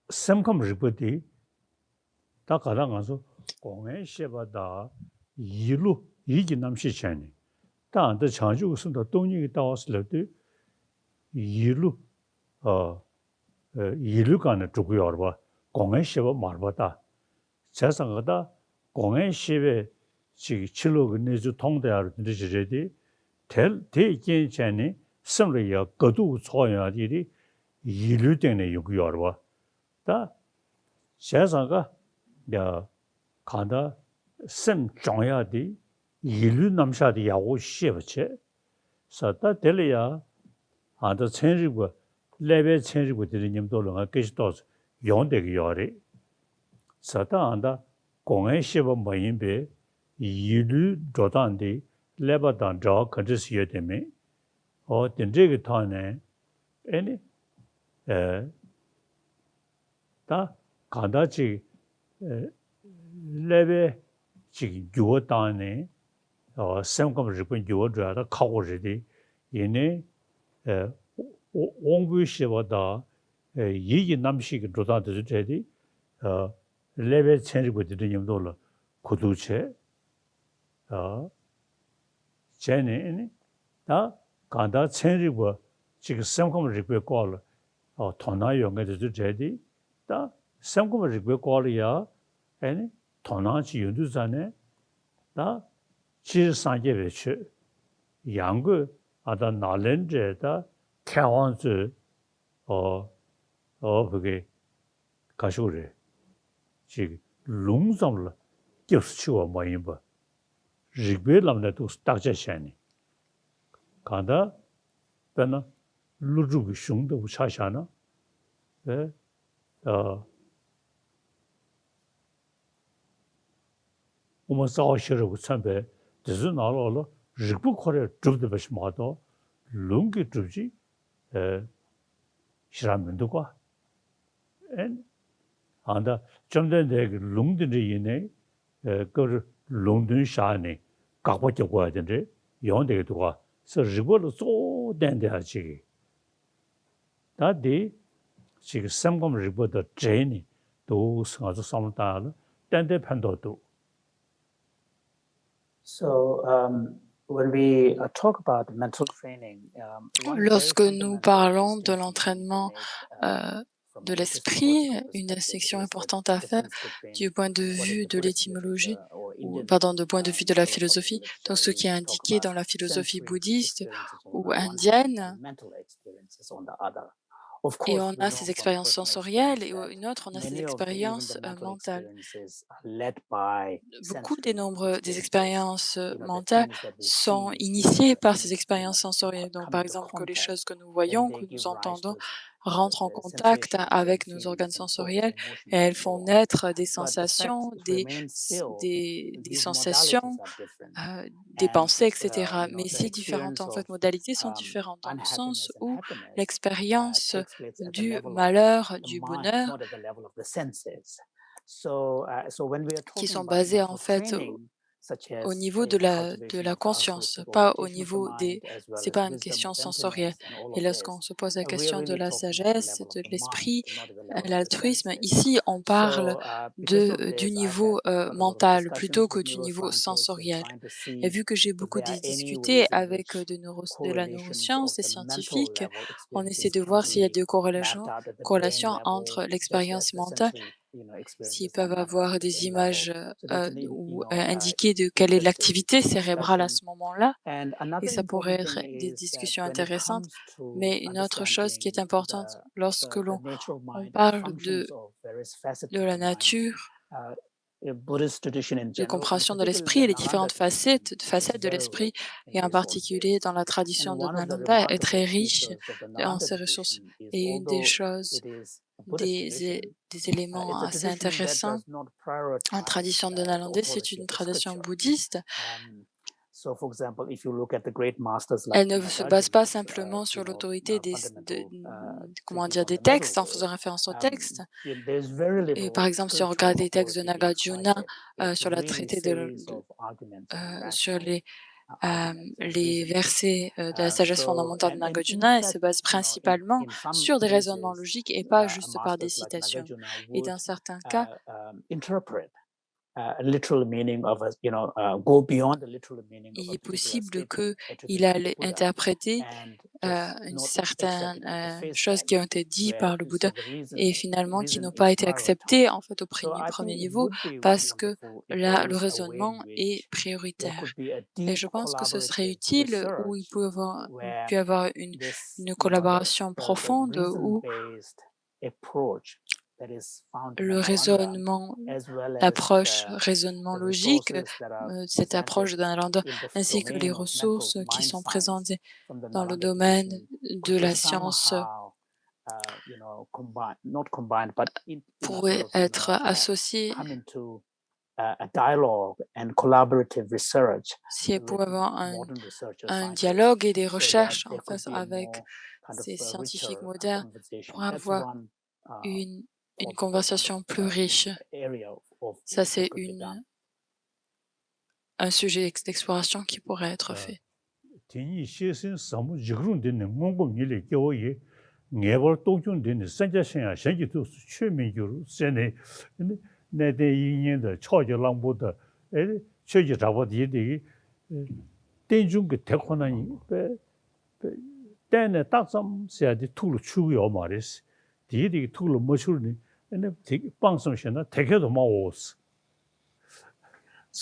sem컴 리포트 다 가랑가서 공연 쉐바다 이루 이기 남시 전에 다한테 자주 웃은다 동력이 따왔을 때 이루 이루간에 두고 열봐 공연 쉐바 말보다 세상하다 공연 쉐베 지 칠로 내주 통대하러 들으시지 대대견 전에 선리야 거두 소야들이 이루 때문에 요구 열봐 다 세상가 야 간다 심 중요하디 이루 남샤디 야고 시버체 사다 델이야 아더 천리고 레벨 천리고 드리님도는 계시도 용되게 요리 사다 안다 공연 시버 뭐인베 이루 조단디 레바단 저 컨디시에 되면 된저게 타네 애니 다 간다지 레베 지금 유어단에 생각을 지금 유어줘야 가고지디 얘네 온부시보다 이기 남식이 조단도 되디 레베 천리고 드리님도 구두체 제네 다 간다 천리고 지금 생각을 지금 걸 돈나 용게도 되디 다 생각을 지금 걸이야 아니 돈나지 유두산에 다 지상계배치 양거 아다 나렌제다 태원즈 그게 가시오래 지금 롱성을 교수치와 뭐인바 리베람네도 스타제샤니 간다 배나 루주기 슝도 차샤나我们早些时候参拜，只是拿了日不可能住的不是马到，龙给住起，是咱们的瓜，安的，真的那个龙的这一呢，个是龙的啥呢？搞不就过的这，用这个的话，是日本的做点的这个，那的这个三个日本的这呢，都是俺这上面大了，点点判断都。 So when we talk about mental training, Lorsque nous parlons de l'entraînement de l'esprit, une distinction importante à faire du point de vue de l'étymologie, pardon, du point de vue de la philosophie, donc ce qui est indiqué dans la philosophie bouddhiste ou indienne, et on a ces expériences sensorielles, et une autre, on a ces expériences mentales. Beaucoup des expériences mentales sont initiées par ces expériences sensorielles. Donc, par exemple, que les choses que nous voyons, que nous entendons, rentrent en contact avec nos organes sensoriels et elles font naître des sensations, des sensations, des pensées, etc. Mais ces différentes en fait, modalités sont différentes dans le sens où l'expérience du malheur, du bonheur, qui sont basées en fait au niveau de la conscience, pas au niveau des... C'est pas une question sensorielle. Et lorsqu'on se pose la question de la sagesse, de l'esprit, l'altruisme, ici, on parle du niveau mental plutôt que du niveau sensoriel. Et vu que j'ai beaucoup discuté avec de la neuroscience, des scientifiques, on essaie de voir s'il y a des corrélations entre l'expérience mentale, s'ils peuvent avoir des images ou indiquer de quelle est l'activité cérébrale à ce moment-là. Et ça pourrait être des discussions intéressantes. Mais une autre chose qui est importante lorsque l'on parle de la nature, de compréhension de l'esprit et les différentes facettes de l'esprit, et en particulier dans la tradition de Nalanda, est très riche en ses ressources. Et une des choses, des éléments assez intéressants en tradition de Nalanda, c'est une tradition bouddhiste. Elle ne se base pas simplement sur l'autorité des textes, en faisant référence aux textes. Et par exemple, si on regarde les textes de Nagarjuna sur la traité sur les versets de la sagesse fondamentale de Nagarjuna, elle se base principalement sur des raisonnements logiques et pas juste par des citations. Et dans certains cas, il est possible qu'il allait interpréter une certaine chose qui ont été dites par le Bouddha et finalement qui n'ont pas été acceptées en fait au premier niveau parce que le raisonnement est prioritaire. Et je pense que ce serait utile où il peut y avoir une collaboration profonde où le raisonnement, l'approche raisonnement logique, cette approche de Nalanda, ainsi que les ressources qui sont présentes dans le domaine de la science pourraient être associées si elles pouvaient avoir un dialogue et des recherches en face avec ces scientifiques modernes pour avoir une conversation plus riche. Ça, c'est un sujet d'exploration qui pourrait être fait.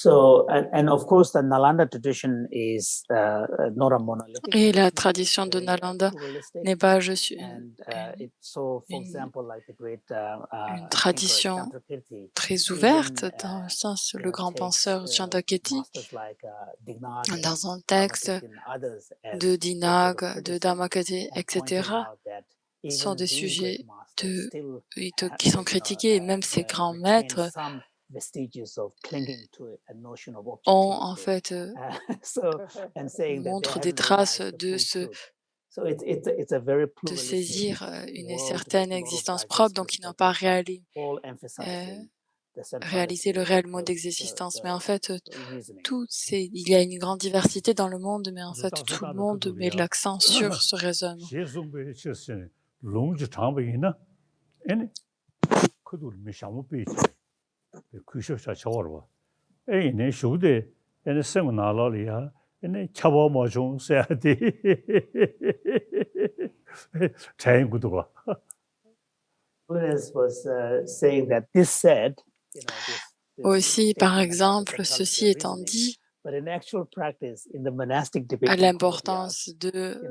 And of course, the Nalanda tradition is not a monolithic. Et la tradition de Nalanda n'est pas juste une tradition très ouverte, dans le sens le grand penseur Chandrakirti, dans un texte de Dinag, de Dharmakirti, etc., sont des sujets qui sont critiqués, et même ces grands maîtres ont en fait montrent des traces de saisir une certaine existence propre, donc ils n'ont pas réalisé le réel mode d'existence. Mais en fait, il y a une grande diversité dans le monde, mais en fait, tout le monde met l'accent sur ce raisonnement. Aussi, par exemple, ceci étant dit, à l'importance de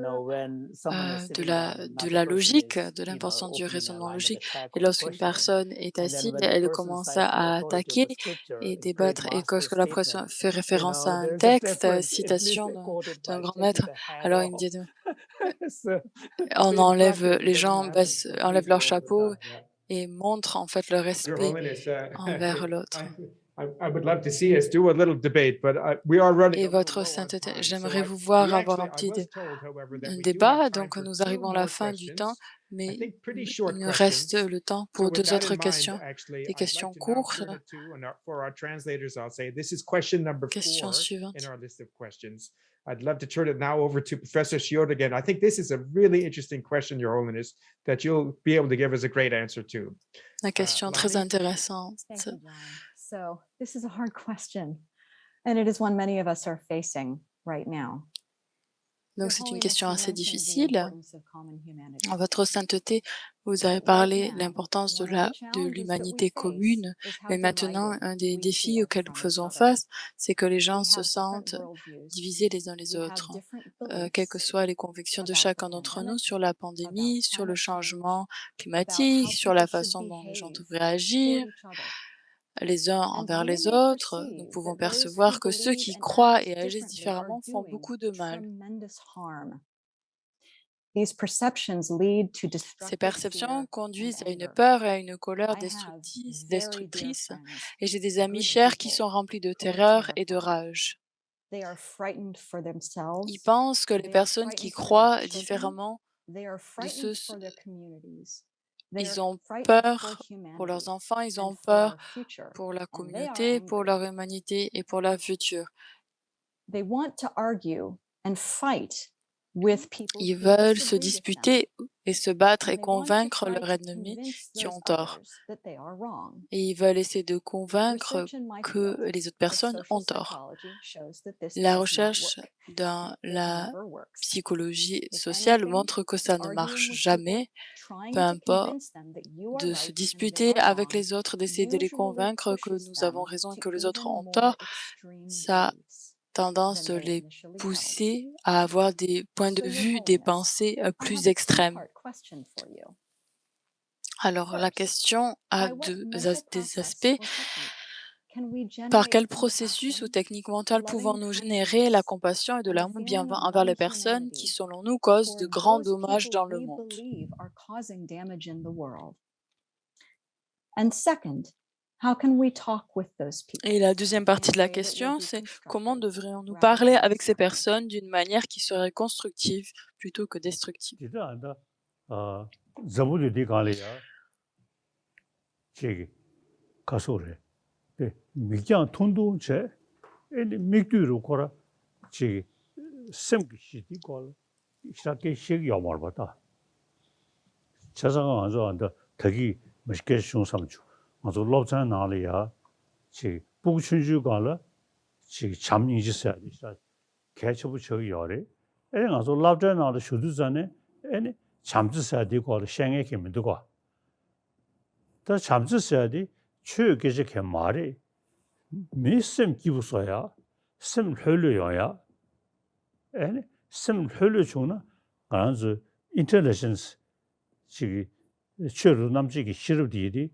la logique, de l'importance du raisonnement logique. Et lorsqu'une personne est assise, elle commence à attaquer et débattre, et que la personne fait référence à un texte, citation d'un grand maître, alors il me dit, les gens enlèvent leur chapeau et montrent en fait le respect envers l'autre. Et votre sainteté, j'aimerais vous voir avoir un petit débat. Donc, nous arrivons à la fin du temps. mais think pretty il short nous reste questions. le temps So pour with 2 that autres in mind, questions. actually, Des I'd questions like to now courtes. turn it to, and for our translators, I'll say, this is question number Question 4 in suivante. our list of questions. I'd love to turn it now over to Professor Shiota again. I think this is a really interesting question, Your Holiness, that you'll be able to give us a great answer to. La question très Lani? intéressante. Thank you, John. So this is a hard question, and it is one many of us are facing right now. Donc Your c'est une Holiness, question you assez mentioned the difficile. importance of common humanity. En votre sainteté, vous avez parlé de l'importance de l'humanité commune, mais maintenant, un des défis auxquels nous faisons face, c'est que les gens se sentent divisés les uns les autres, quelles que soient les convictions de chacun d'entre nous sur la pandémie, sur le changement climatique, sur la façon dont les gens devraient agir les uns envers les autres. Nous pouvons percevoir que ceux qui croient et agissent différemment font beaucoup de mal. Ces perceptions conduisent à une peur et à une colère destructrice, et j'ai des amis chers qui sont remplis de terreur et de rage. Ils pensent que les personnes qui croient différemment de ceux, ils ont peur pour leurs enfants, ils ont peur pour la communauté, pour leur humanité et pour leur futur. Ils veulent se disputer et se battre et convaincre leurs ennemis qui ont tort. Et ils veulent essayer de convaincre que les autres personnes ont tort. La recherche dans la psychologie sociale montre que ça ne marche jamais, peu importe, de se disputer avec les autres, d'essayer de les convaincre que nous avons raison et que les autres ont tort. Ça tendance de les pousser à avoir des points de vue, des pensées plus extrêmes. Alors, la question a des aspects. Par quel processus ou technique mentale pouvons-nous générer la compassion et de l'amour bienveillant envers les personnes qui, selon nous, causent de grands dommages dans le monde? Et la deuxième partie de la question, c'est comment devrions-nous parler avec ces personnes d'une manière qui serait constructive plutôt que destructive? 아주 롭잖아 나리야 지 부춘주 가라 지 잠인지 써야지다 개처부 저기 요래 에 가서 롭잖아 쇼도 전에 에 잠지 써야 되고 생에 개면 되고 더 잠지 써야 돼 최계지 개 말이 미심 기부서야 심 흘려야 에 심 흘려 주나 가서 인텔리전스 지 최로 남지기 싫어디디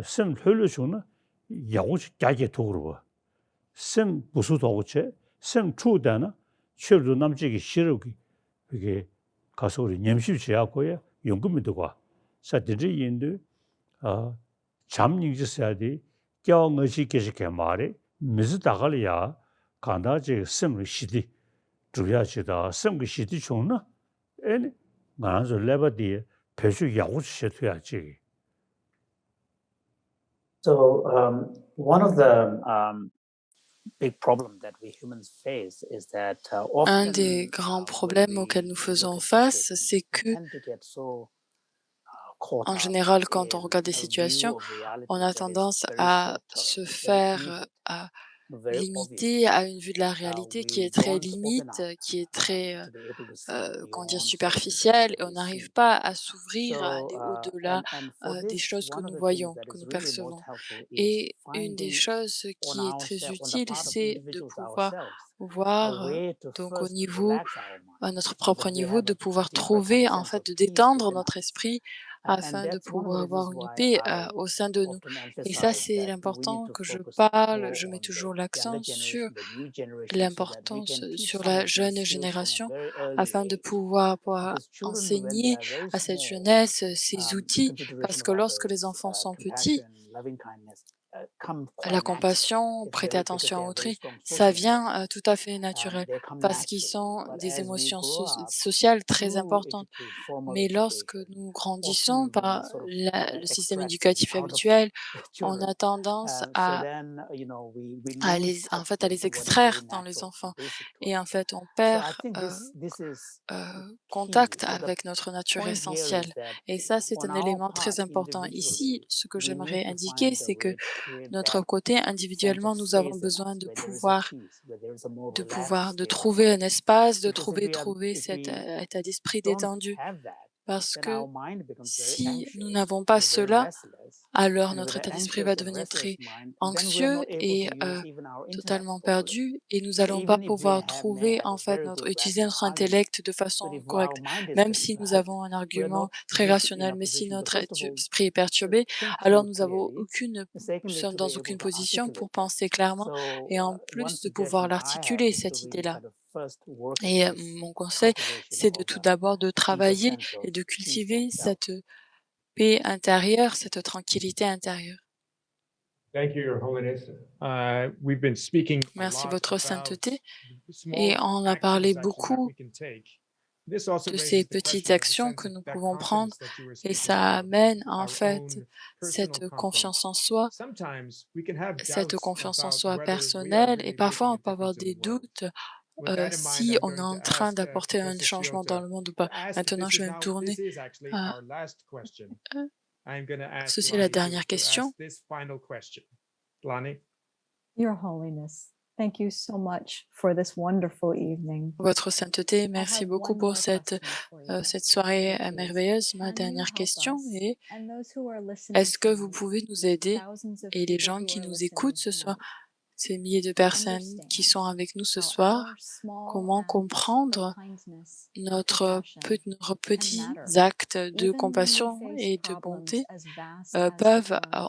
심 흘려주나 야고지 가게 도그러 심 부수도고체 심 추다나 최로 남지기 싫어기 그게 가서 우리 냠십지하고요 연금이 되고 사들이 인도 잠닝지서야디 경의시 계시게 말이 미스다갈이야 간다지 심을 시디 주야지다 심그 시디 좋나 애니 나서 레버디 배수 야고지 해야지. So one of the big problems that we humans face is that Un des grands problèmes auxquels nous faisons face, c'est que, en général, quand on regarde des situations, on a tendance à se faire limiter à une vue de la réalité qui est très limite, qui est très, comment dire, superficielle, et on n'arrive pas à s'ouvrir à aller au-delà des choses que nous voyons, que nous percevons. Et une des choses qui est très utile, c'est de pouvoir voir, donc au niveau, à notre propre niveau, de pouvoir trouver, en fait, de détendre notre esprit afin de pouvoir avoir une paix au sein de nous. Et ça, c'est l'important que je parle. Je mets toujours l'accent sur l'importance sur la jeune génération afin de pouvoir enseigner à cette jeunesse ces outils, parce que lorsque les enfants sont petits, La compassion, prêter attention à autrui, ça vient tout à fait naturel parce qu'ils sont des émotions sociales très importantes. Mais lorsque nous grandissons par le système éducatif habituel, on a tendance à les extraire dans les enfants. Et en fait, on perd contact avec notre nature essentielle. Et ça, c'est un élément très important. Ici, ce que j'aimerais indiquer, c'est que notre côté, individuellement, nous avons besoin de trouver un espace, de trouver cet état d'esprit détendu. Parce que si nous n'avons pas cela, alors notre état d'esprit va devenir très anxieux et totalement perdu et nous n'allons pas pouvoir utiliser notre intellect de façon correcte. Même si nous avons un argument très rationnel, mais si notre esprit est perturbé, alors nous sommes dans aucune position pour penser clairement et en plus de pouvoir l'articuler, cette idée-là. Et mon conseil, c'est de tout d'abord de travailler et de cultiver cette paix intérieure, cette tranquillité intérieure. Thank you, Your Holiness. We've been speaking a Merci, lot Votre about Sainteté. small Et on a parlé actions, beaucoup that we can take. This also de raises ces the petites question of the actions sense que of nous that pouvons prendre confidence that you were et speaking ça about, amène en our fait own cette personal confiance confidence. en soi, Sometimes we can have cette doubts confiance en about soi whether we are personnelle et really parfois on making peut a avoir difference in des the world. doutes With that in mind, si I'm on est going en to train ask d'apporter un Professor changement dans Shiota le monde ou to pas. ask, Maintenant, this je vais me tourner. is actually our last question. I'm going to ask Ceci est la Lonnie dernière to ask question. this final question. Lonnie? Your Holiness, thank you so much for this wonderful evening. Votre Sainteté, merci have beaucoup one pour more cette question for you, soirée which is, merveilleuse. Ma can you dernière help question us est, and those who are listening est-ce que vous tonight, pouvez nous aider thousands of et les people gens who qui are nous listening écoutent ce soir, tonight, ces milliers de personnes qui sont understand avec nous ce how soir, our small comment acts comprendre of kindness and nos compassion petits matter, actes de even when we compassion face et de problems bonté as vast as the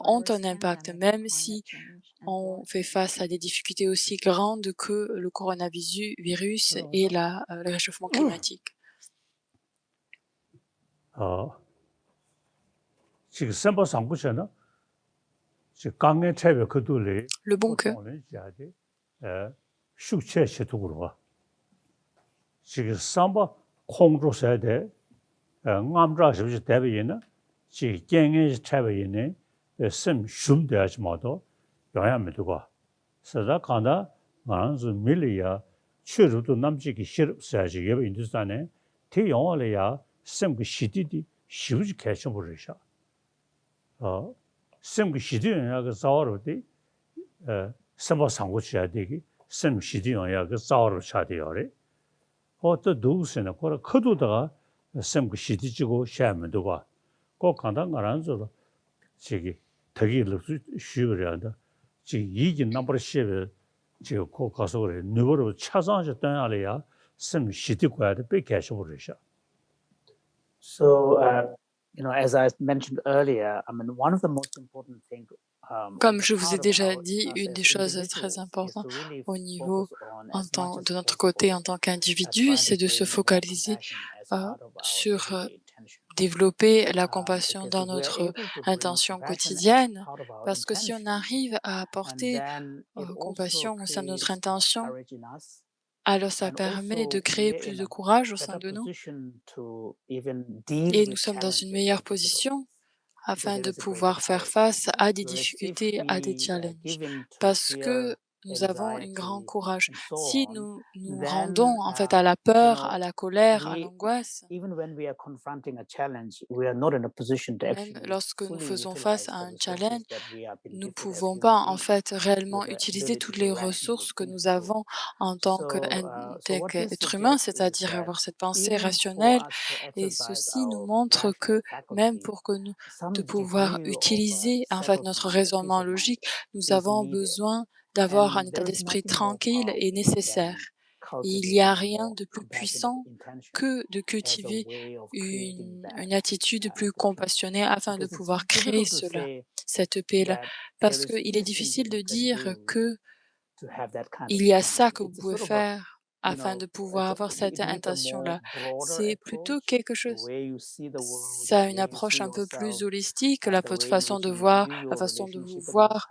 ont un coronavirus impact, pandemic, même climate si change, and on war fait change. face à des difficultés aussi grandes que le coronavirus et le réchauffement climatique. 지금 선거 상부처는 강의 체배 그들이 Le bon que 숙체 시도로 지금 선거 공조사에 대 암자십시 대비에는 지 경의 체배에는 심 shum대하지 마도 영향을 두고 서다 간다 만즈 밀리아 추루도 남지기 싫어야지 예배 인도산에 대영월이야 심그 시디디 시우지 개심 버리셔 심 시디야 그 자월어디 선거 상고치야 되기 심 시디야 그 자월어 차대요래 또 누구세나 거라 커도다가 심 시디지고 샤면 되고 꼭 간단 가란서 저기 되기를 쉬우려다 지금 이긴 넘버 시에 지금 꼭 가서 그래 누구로 찾아서 떠나려야 심 시디고야 돼 빼개셔 버리셔 So, as I mentioned earlier, I mean, one of the most important things. Comme je vous ai déjà dit, une des choses très importantes au niveau de notre côté en tant qu'individu, c'est de se focaliser sur développer la compassion dans notre intention quotidienne, parce que si on arrive à apporter compassion au sein de notre intention, alors ça permet de créer plus de courage au sein de nous et nous sommes dans une meilleure position afin de pouvoir faire face à des difficultés, à des challenges, parce que nous avons un grand courage. Si nous nous rendons en fait à la peur, à la colère, à l'angoisse, même lorsque nous faisons face à un challenge, nous ne pouvons pas en fait réellement utiliser toutes les ressources que nous avons en tant qu'être humain, c'est-à-dire avoir cette pensée rationnelle. Et ceci nous montre que même pour que nous de pouvoir utiliser en fait notre raisonnement logique, nous avons besoin d'avoir un état d'esprit tranquille et nécessaire. Il n'y a rien de plus puissant que de cultiver une attitude plus compassionnée afin de pouvoir créer cette paix-là. Parce qu'il est difficile de dire que il y a ça que vous pouvez faire afin de pouvoir avoir cette intention-là. C'est plutôt quelque chose, ça a une approche un peu plus holistique, votre façon de voir, la façon de vous voir,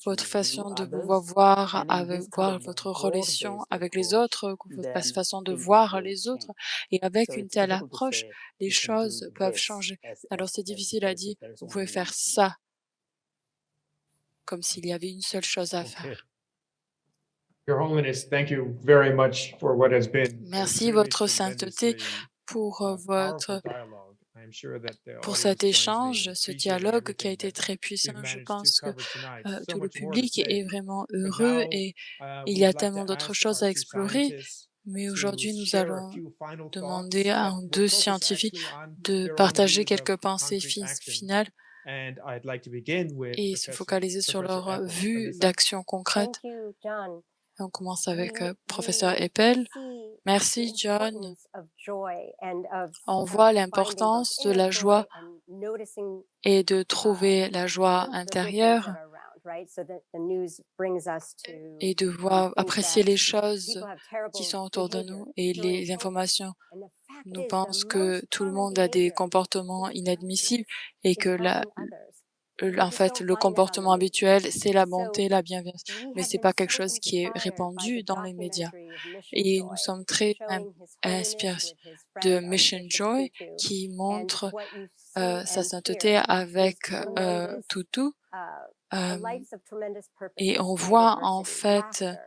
votre façon de vous voir, avec voir votre relation avec les autres, votre façon de voir les autres. Et avec une telle approche, les choses peuvent changer. Alors c'est difficile à dire, vous pouvez faire ça, comme s'il y avait une seule chose à Okay. faire. Your Holiness, thank you very much for what has been a Merci, really votre sainteté, tremendously, pour powerful dialogue. I'm sure that the pour audience cet joins me échange, in ce appreciating dialogue qui a everything été that très we've puissant. Je managed to pense que cover tonight. So tout le much more to public est say. vraiment But heureux now, et il y we'd a like tellement to d'autres ask choses our à two explorer. scientists Mais to aujourd'hui, nous share a allons few final demander thoughts à that will deux focus scientifiques actually on de their own partager views of quelques pensées concrete action. finales And I'd like to begin with et se focaliser sur Professor leur Appel. vue Alyssa? d'action concrète. Thank you, John. Et on commence avec We- professeur we Eppel. see Merci, the John. importance of joy and of, On uh, voit finding l'importance both de inner la joy joie and noticing, et de trouver la joie the good things intérieure that are around, right? So that the news brings us to et de voir, think apprécier that les choses people have qui terrible sont autour de behavior nous et during les COVID. informations And the fact nous is, the pensent que most tout le common monde a des behavior comportements is inadmissibles kindness, et is que helping others. We en just fait, don't le find that on the comportement news. habituel, c'est la So bonté, la bienveillance. we Mais have c'est been pas quelque so chose qui est inspired by répandu the dans les médias. documentary of Mission Et nous Joy, sommes très showing His inspirés Holiness with his de friend Mission Archbishop Joy Tutu, qui and montre what you see sa and sainteté hear is avec tremendous, Tutu. a life of tremendous purpose Et in on spite voit of en adversity, fait laughter.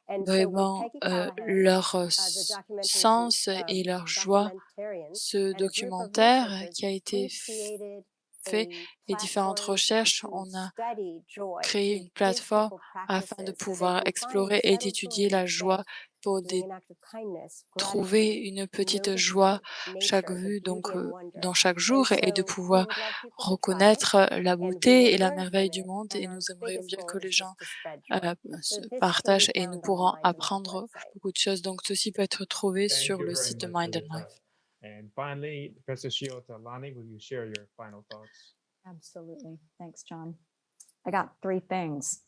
And so when vraiment Peggy Callahan, leur the documentary sens et leur joie. documentarians, Ce and a group of documentaire researchers, qui a été we've created fait a et différentes platform recherches, to on a study joy, créé to une give plateforme people afin de practices so they pouvoir can find explorer et settled d'étudier joy la each day, joie pour doing an act of kindness, trouver gratitude, une petite noticing joie chaque nature, the vue, donc beauty and wonder. dans chaque And jour, et de so we pouvoir would like people to try it, reconnaître la and we beauté will et la learn merveille from du it. monde. And Et our nous aimerions biggest bien goal que is les gens just to spread joy. se So this can partagent be et nous found on the pourrons Mind and Life apprendre website. beaucoup de choses. Donc ceci peut être trouvé Thank sur you le very site de much, Mind and Alyssa. Life. And finally, Professor Shiota Lani, will you share your final thoughts? Absolutely. Thanks, John. I got three things.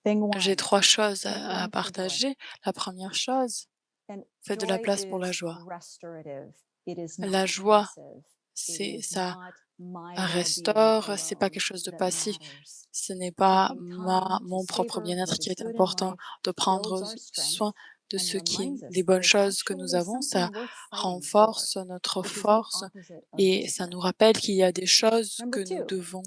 Thing one. J'ai trois choses make à room for joy. partager. La première chose, And faites de la joy place pour la is joie. restorative. It is La not joie, passive. It c'est is ça not my restaure, well-being c'est pas alone quelque chose de that passif. matters. Ce n'est pas Taking time to mon propre savor bien-être what qui is est good in important. life De prendre builds our strength soin de and ce qui, reminds us des that bonnes it's choses que nous actually avons, ça something worth fighting for, renforce notre which is the force opposite of et ça nous rappelle qu'il y a des choses que Number nous two, devons,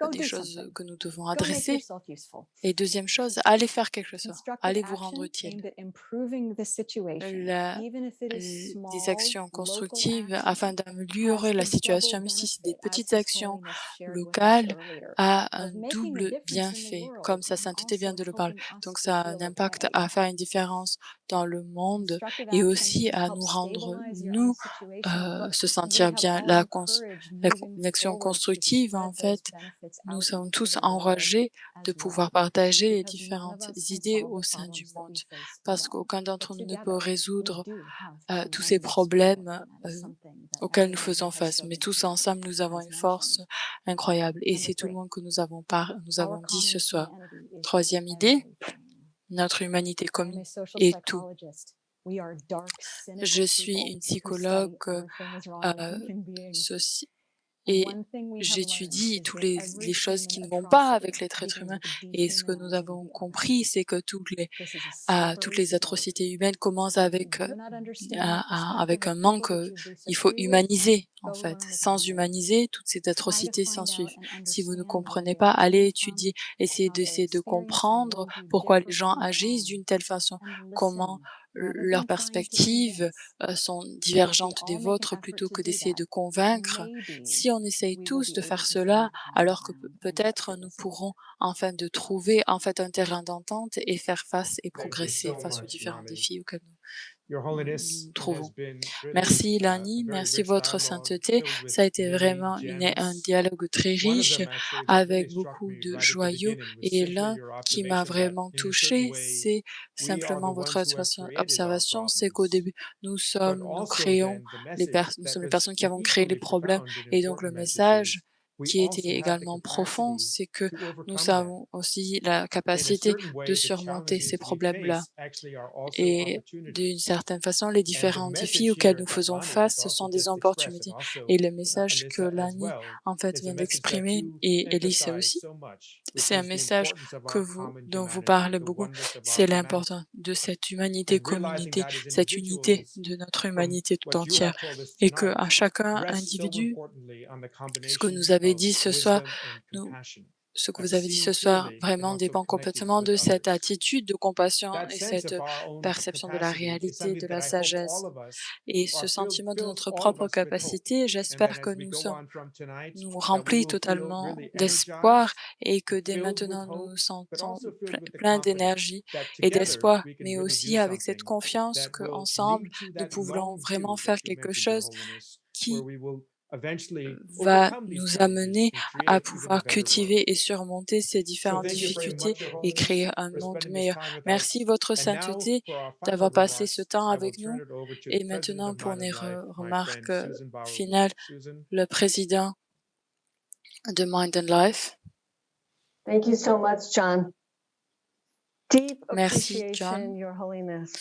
go des do choses something. que nous devons Go make adresser. yourself useful. Et deuxième chose, allez faire quelque chose. Constructive Allez vous rendre action utile. aimed at improving the situation, La- even if it is des small, actions local constructives action, afin d'améliorer has la the situation, double même si c'est des benefit, as petites His actions Holiness shared with us locales, earlier, a un of making a double difference in the bienfait, world comme sa and sainteté vient also de le parler. helping us Donc to ça a un feel impact okay. à faire une différence dans le monde Constructive et action aussi can à help nous rendre, stabilize your own nous, situation, but se we sentir have bien. all La, encouraged la moving connexion forward to constructive, spread en those fait, benefits nous out sommes into tous the world enragés de as pouvoir well. partager les Because none of différentes us can idées solve au the sein du problems that we monde, face parce alone, qu'aucun but d'entre nous ne peut together we résoudre do have tous ces tremendous power, problèmes and that is something that auxquels nous everyone faisons who has face. Mais spoken tous tonight ensemble, nous avons has une force mentioned. incroyable. Et Number c'est tout le three, monde que nous our avons dit ce common soir. humanity is Troisième idée, everything. notre humanité I am commune a social est tout. psychologist. We are dark, cynical Je suis people une who study psychologue everything is wrong with euh, human beings. soci- And et one thing we have learned j'étudie is toutes that les every choses qui human ne vont pas atrocity avec l'être begins humain. with Et ce que nous dehumanizing avons the other. compris, c'est que This is a toutes slippery les slope. atrocités humaines commencent And if avec, you do not understand the avec perspective un of manque. people that you Il faut disagree with, humaniser, en go fait. learn Sans about it. humaniser, toutes ces Try to atrocités find out s'ensuivent. and Si vous ne understand where comprenez they pas, are allez coming from, étudier, essayez how their de experience and comprendre worldview pourquoi les differ gens from your agissent own, d'une telle façon, and comment listen rather leurs than trying to perspectives convince. sont If we divergentes des all make an vôtres effort plutôt to que do d'essayer that, de convaincre. maybe Si on essaye we will tous be de able faire to cela, find common alors que ground and work peut-être through nous this pourrons together. enfin de trouver en fait un terrain d'entente et faire face et Thank you progresser so face aux much, différents Lani. défis auxquels Your nous Holiness, nous it has trouvons. been really Merci a Lani, very merci rich votre dialogue sainteté. filled Ça a with été many vraiment un gems. dialogue très One of riche them actually that really avec struck beaucoup me de right at the joyaux. beginning was Et simply l'un your qui m'a observation that vraiment in a certain touché, way c'est we are the simplement votre ones who have created our observation, c'est qu'au problems. début, nous But nous also créons then the message nous that sommes les was personnes qui avons créé les equally problèmes. profound and Et donc le important message message is qui était également profond, c'est que nous avons aussi la capacité de surmonter ces problèmes-là. Et d'une certaine façon, les différents défis auxquels nous faisons face, ce sont des opportunités. Et le message que Lani, en fait, vient d'exprimer, et Elise aussi, c'est un message dont vous parlez beaucoup. C'est l'importance de cette humanité communauté, cette unité de notre humanité tout entière. Et que à chacun individu, ce que vous avez dit ce soir vraiment dépend complètement de cette attitude de compassion et cette perception de la réalité, de la sagesse et ce sentiment de notre propre capacité. J'espère que nous remplit totalement d'espoir et que dès maintenant nous nous sentons pleins d'énergie et d'espoir, mais aussi avec cette confiance qu'ensemble nous pouvons vraiment faire quelque chose qui va nous amener à pouvoir cultiver et surmonter ces différentes difficultés et créer un monde meilleur. Merci, Votre Sainteté, d'avoir passé ce temps avec nous. Et maintenant, pour les remarques finales, le président de Mind and Life. Thank you so much, John. Deep Merci, appreciation, John. Your Holiness,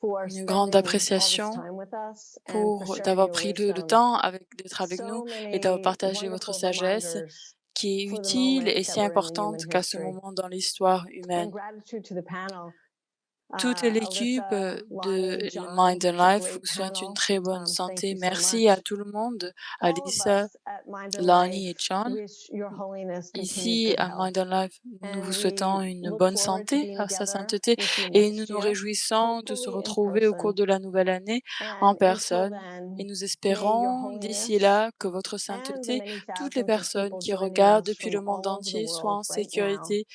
for Une grande spending all appréciation this time with us and pour for d'avoir sharing pris your le wisdom. temps d'être avec So nous et many d'avoir partagé votre wonderful sagesse reminders qui est for the utile moment et that si we're in importante human qu'à ce history. moment dans l'histoire And humaine. gratitude to the panel. Toute l'équipe Alyssa, de Lonnie, John, Mind and it's a Life vous great souhaite une panel. très bonne Thank santé. you so Merci à much. tout le monde, All of Alyssa, us at Mind and Lonnie Life et John. wish Your Holiness continued Ici, good à health. Mind and Life, nous And vous we souhaitons une look bonne forward to santé, being à sa together sainteté, with you et nous next nous year, réjouissons de se hopefully in retrouver au cours person. de la nouvelle année en And until personne. Et then, nous may Your espérons d'ici Holiness là que votre and the sainteté, many toutes les thousands of personnes people qui joining regardent us depuis from le monde all over the entier soient en world right now, sécurité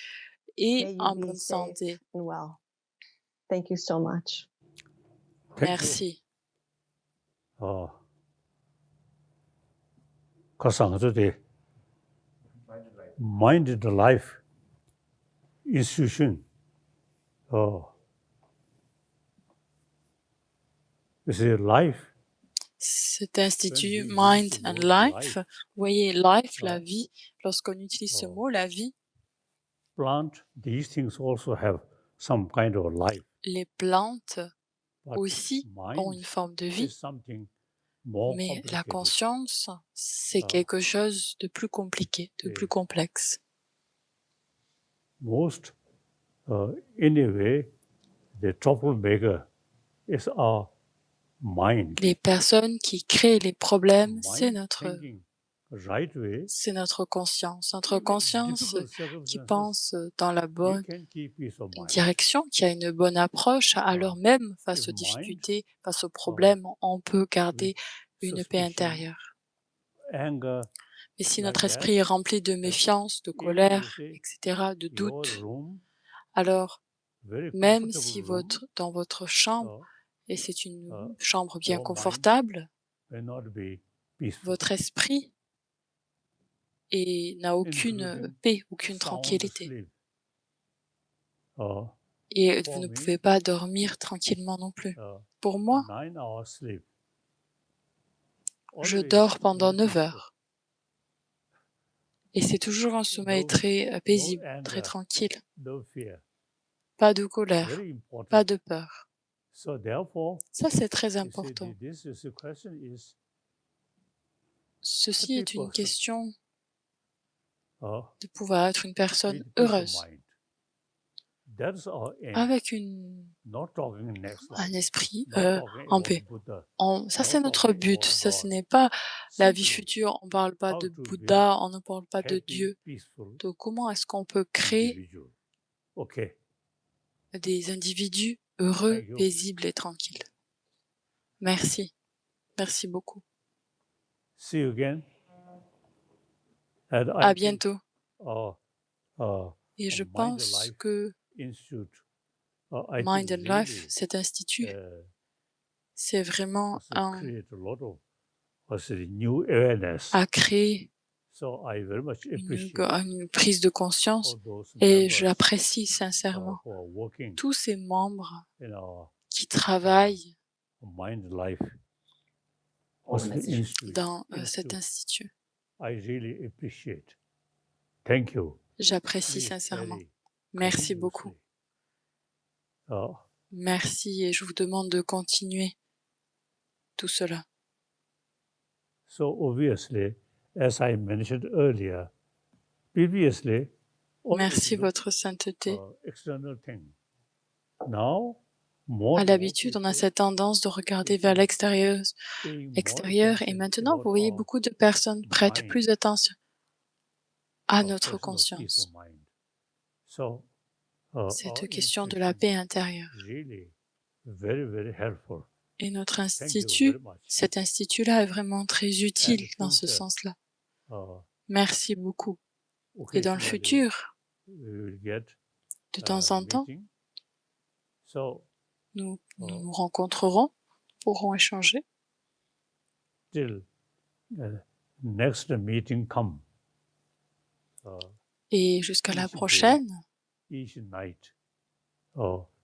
et may you en be bonne safe santé. and well. Thank you so much. Thank you. Merci. 가상저대 Mind and Life institution. C'est life. Cet institut we Mind use the and word Life, life, vous voyez, life, la Ah. vie, lorsqu'on utilise ce Oh. mot, la vie, Plant, these things also have some kind of life. les plantes But aussi ont mind une forme de is vie, something more mais la complicated. conscience, c'est Ah. quelque chose de plus compliqué, de Oui. plus complexe. Most, anyway, the troublemaker is our mind. Les personnes qui créent les problèmes, c'est Mind notre thinking right way. conscience. Notre even conscience difficult qui circumstances, pense dans la we bonne can keep peace of mind. direction, qui a une bonne approche, alors même face If aux mind, difficultés, face aux problèmes, on peut garder with une paix suspicion, intérieure. anger, Mais si like notre that, esprit est rempli de méfiance, de even colère, you say etc., de your doute, room, alors very même comfortable si room, dans votre chambre, et c'est uh, une chambre bien your mind confortable, will not be peaceful, votre esprit n'a aucune including paix, aucune sound tranquillité. sleep. Et For vous ne me, pouvez pas dormir tranquillement non plus. uh, Pour moi, 9 hours sleep. je Always dors pendant very 9 peaceful. heures. Et c'est toujours un sommeil No- très paisible, no très anger, tranquille. no fear. Pas de colère, Very important. pas de peur. So therefore, Ça, c'est très you see, important. this is the question is Ceci happy est une person, question uh, de pouvoir être une personne with peace of heureuse, mind. That's our aim. avec Not talking next un life. esprit Not talking en about paix. Buddha. Ça, Not c'est notre talking but. about Ça, ce God. n'est pas la vie Simply future. On ne parle pas how de to be Bouddha, on ne parle pas de happy, Dieu. peaceful De comment est-ce qu'on peut créer individual. Okay. des individus heureux, Thank you. paisibles et tranquilles. Merci. Merci beaucoup. See you again. And I À think, bientôt. Et je Mind and pense Life que Institute, I Mind think and Life, really, cet institut, c'est vraiment also create a lot of new awareness. a créé So I very much appreciate une prise de conscience all those et members, j'apprécie sincèrement who are working tous ces membres in our qui travaillent Mind and Life Institute. dans cet institut. I really appreciate. Thank you. J'apprécie Please sincèrement. carry Merci beaucoup. continuously. Merci et je vous demande de continuer tout cela. So obviously, as I mentioned earlier, previously, Merci, always Votre Sainteté. look, external thing. Now, more À and more l'habitude, on a people cette tendance de regarder is vers l'extérieur, paying more extérieur, et attention maintenant, about vous voyez, our beaucoup de personnes prêtent mind, plus attention à our notre personal peace conscience. of mind. So, Cette our question de la paix institution intérieure. really very, very helpful. Et notre Thank you institut, very much. cet institut-là est vraiment très utile And dans ce future, sens-là. uh, Merci beaucoup. Et dans le occasionally, futur, we will get de temps en temps, meeting. So, nous nous rencontrerons, pourrons échanger. till next meeting come, Et jusqu'à la each day, prochaine, each night,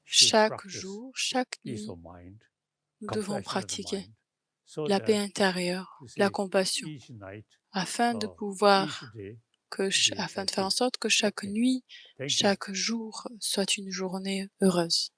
should chaque practice jour, chaque peace nuit, of mind, nous devons compassion of the pratiquer mind, so la paix that intérieure, you la see, compassion, each night, afin de each pouvoir, day, afin de faire en happy. sorte que chaque Okay. nuit, Thank you. chaque jour soit une journée heureuse.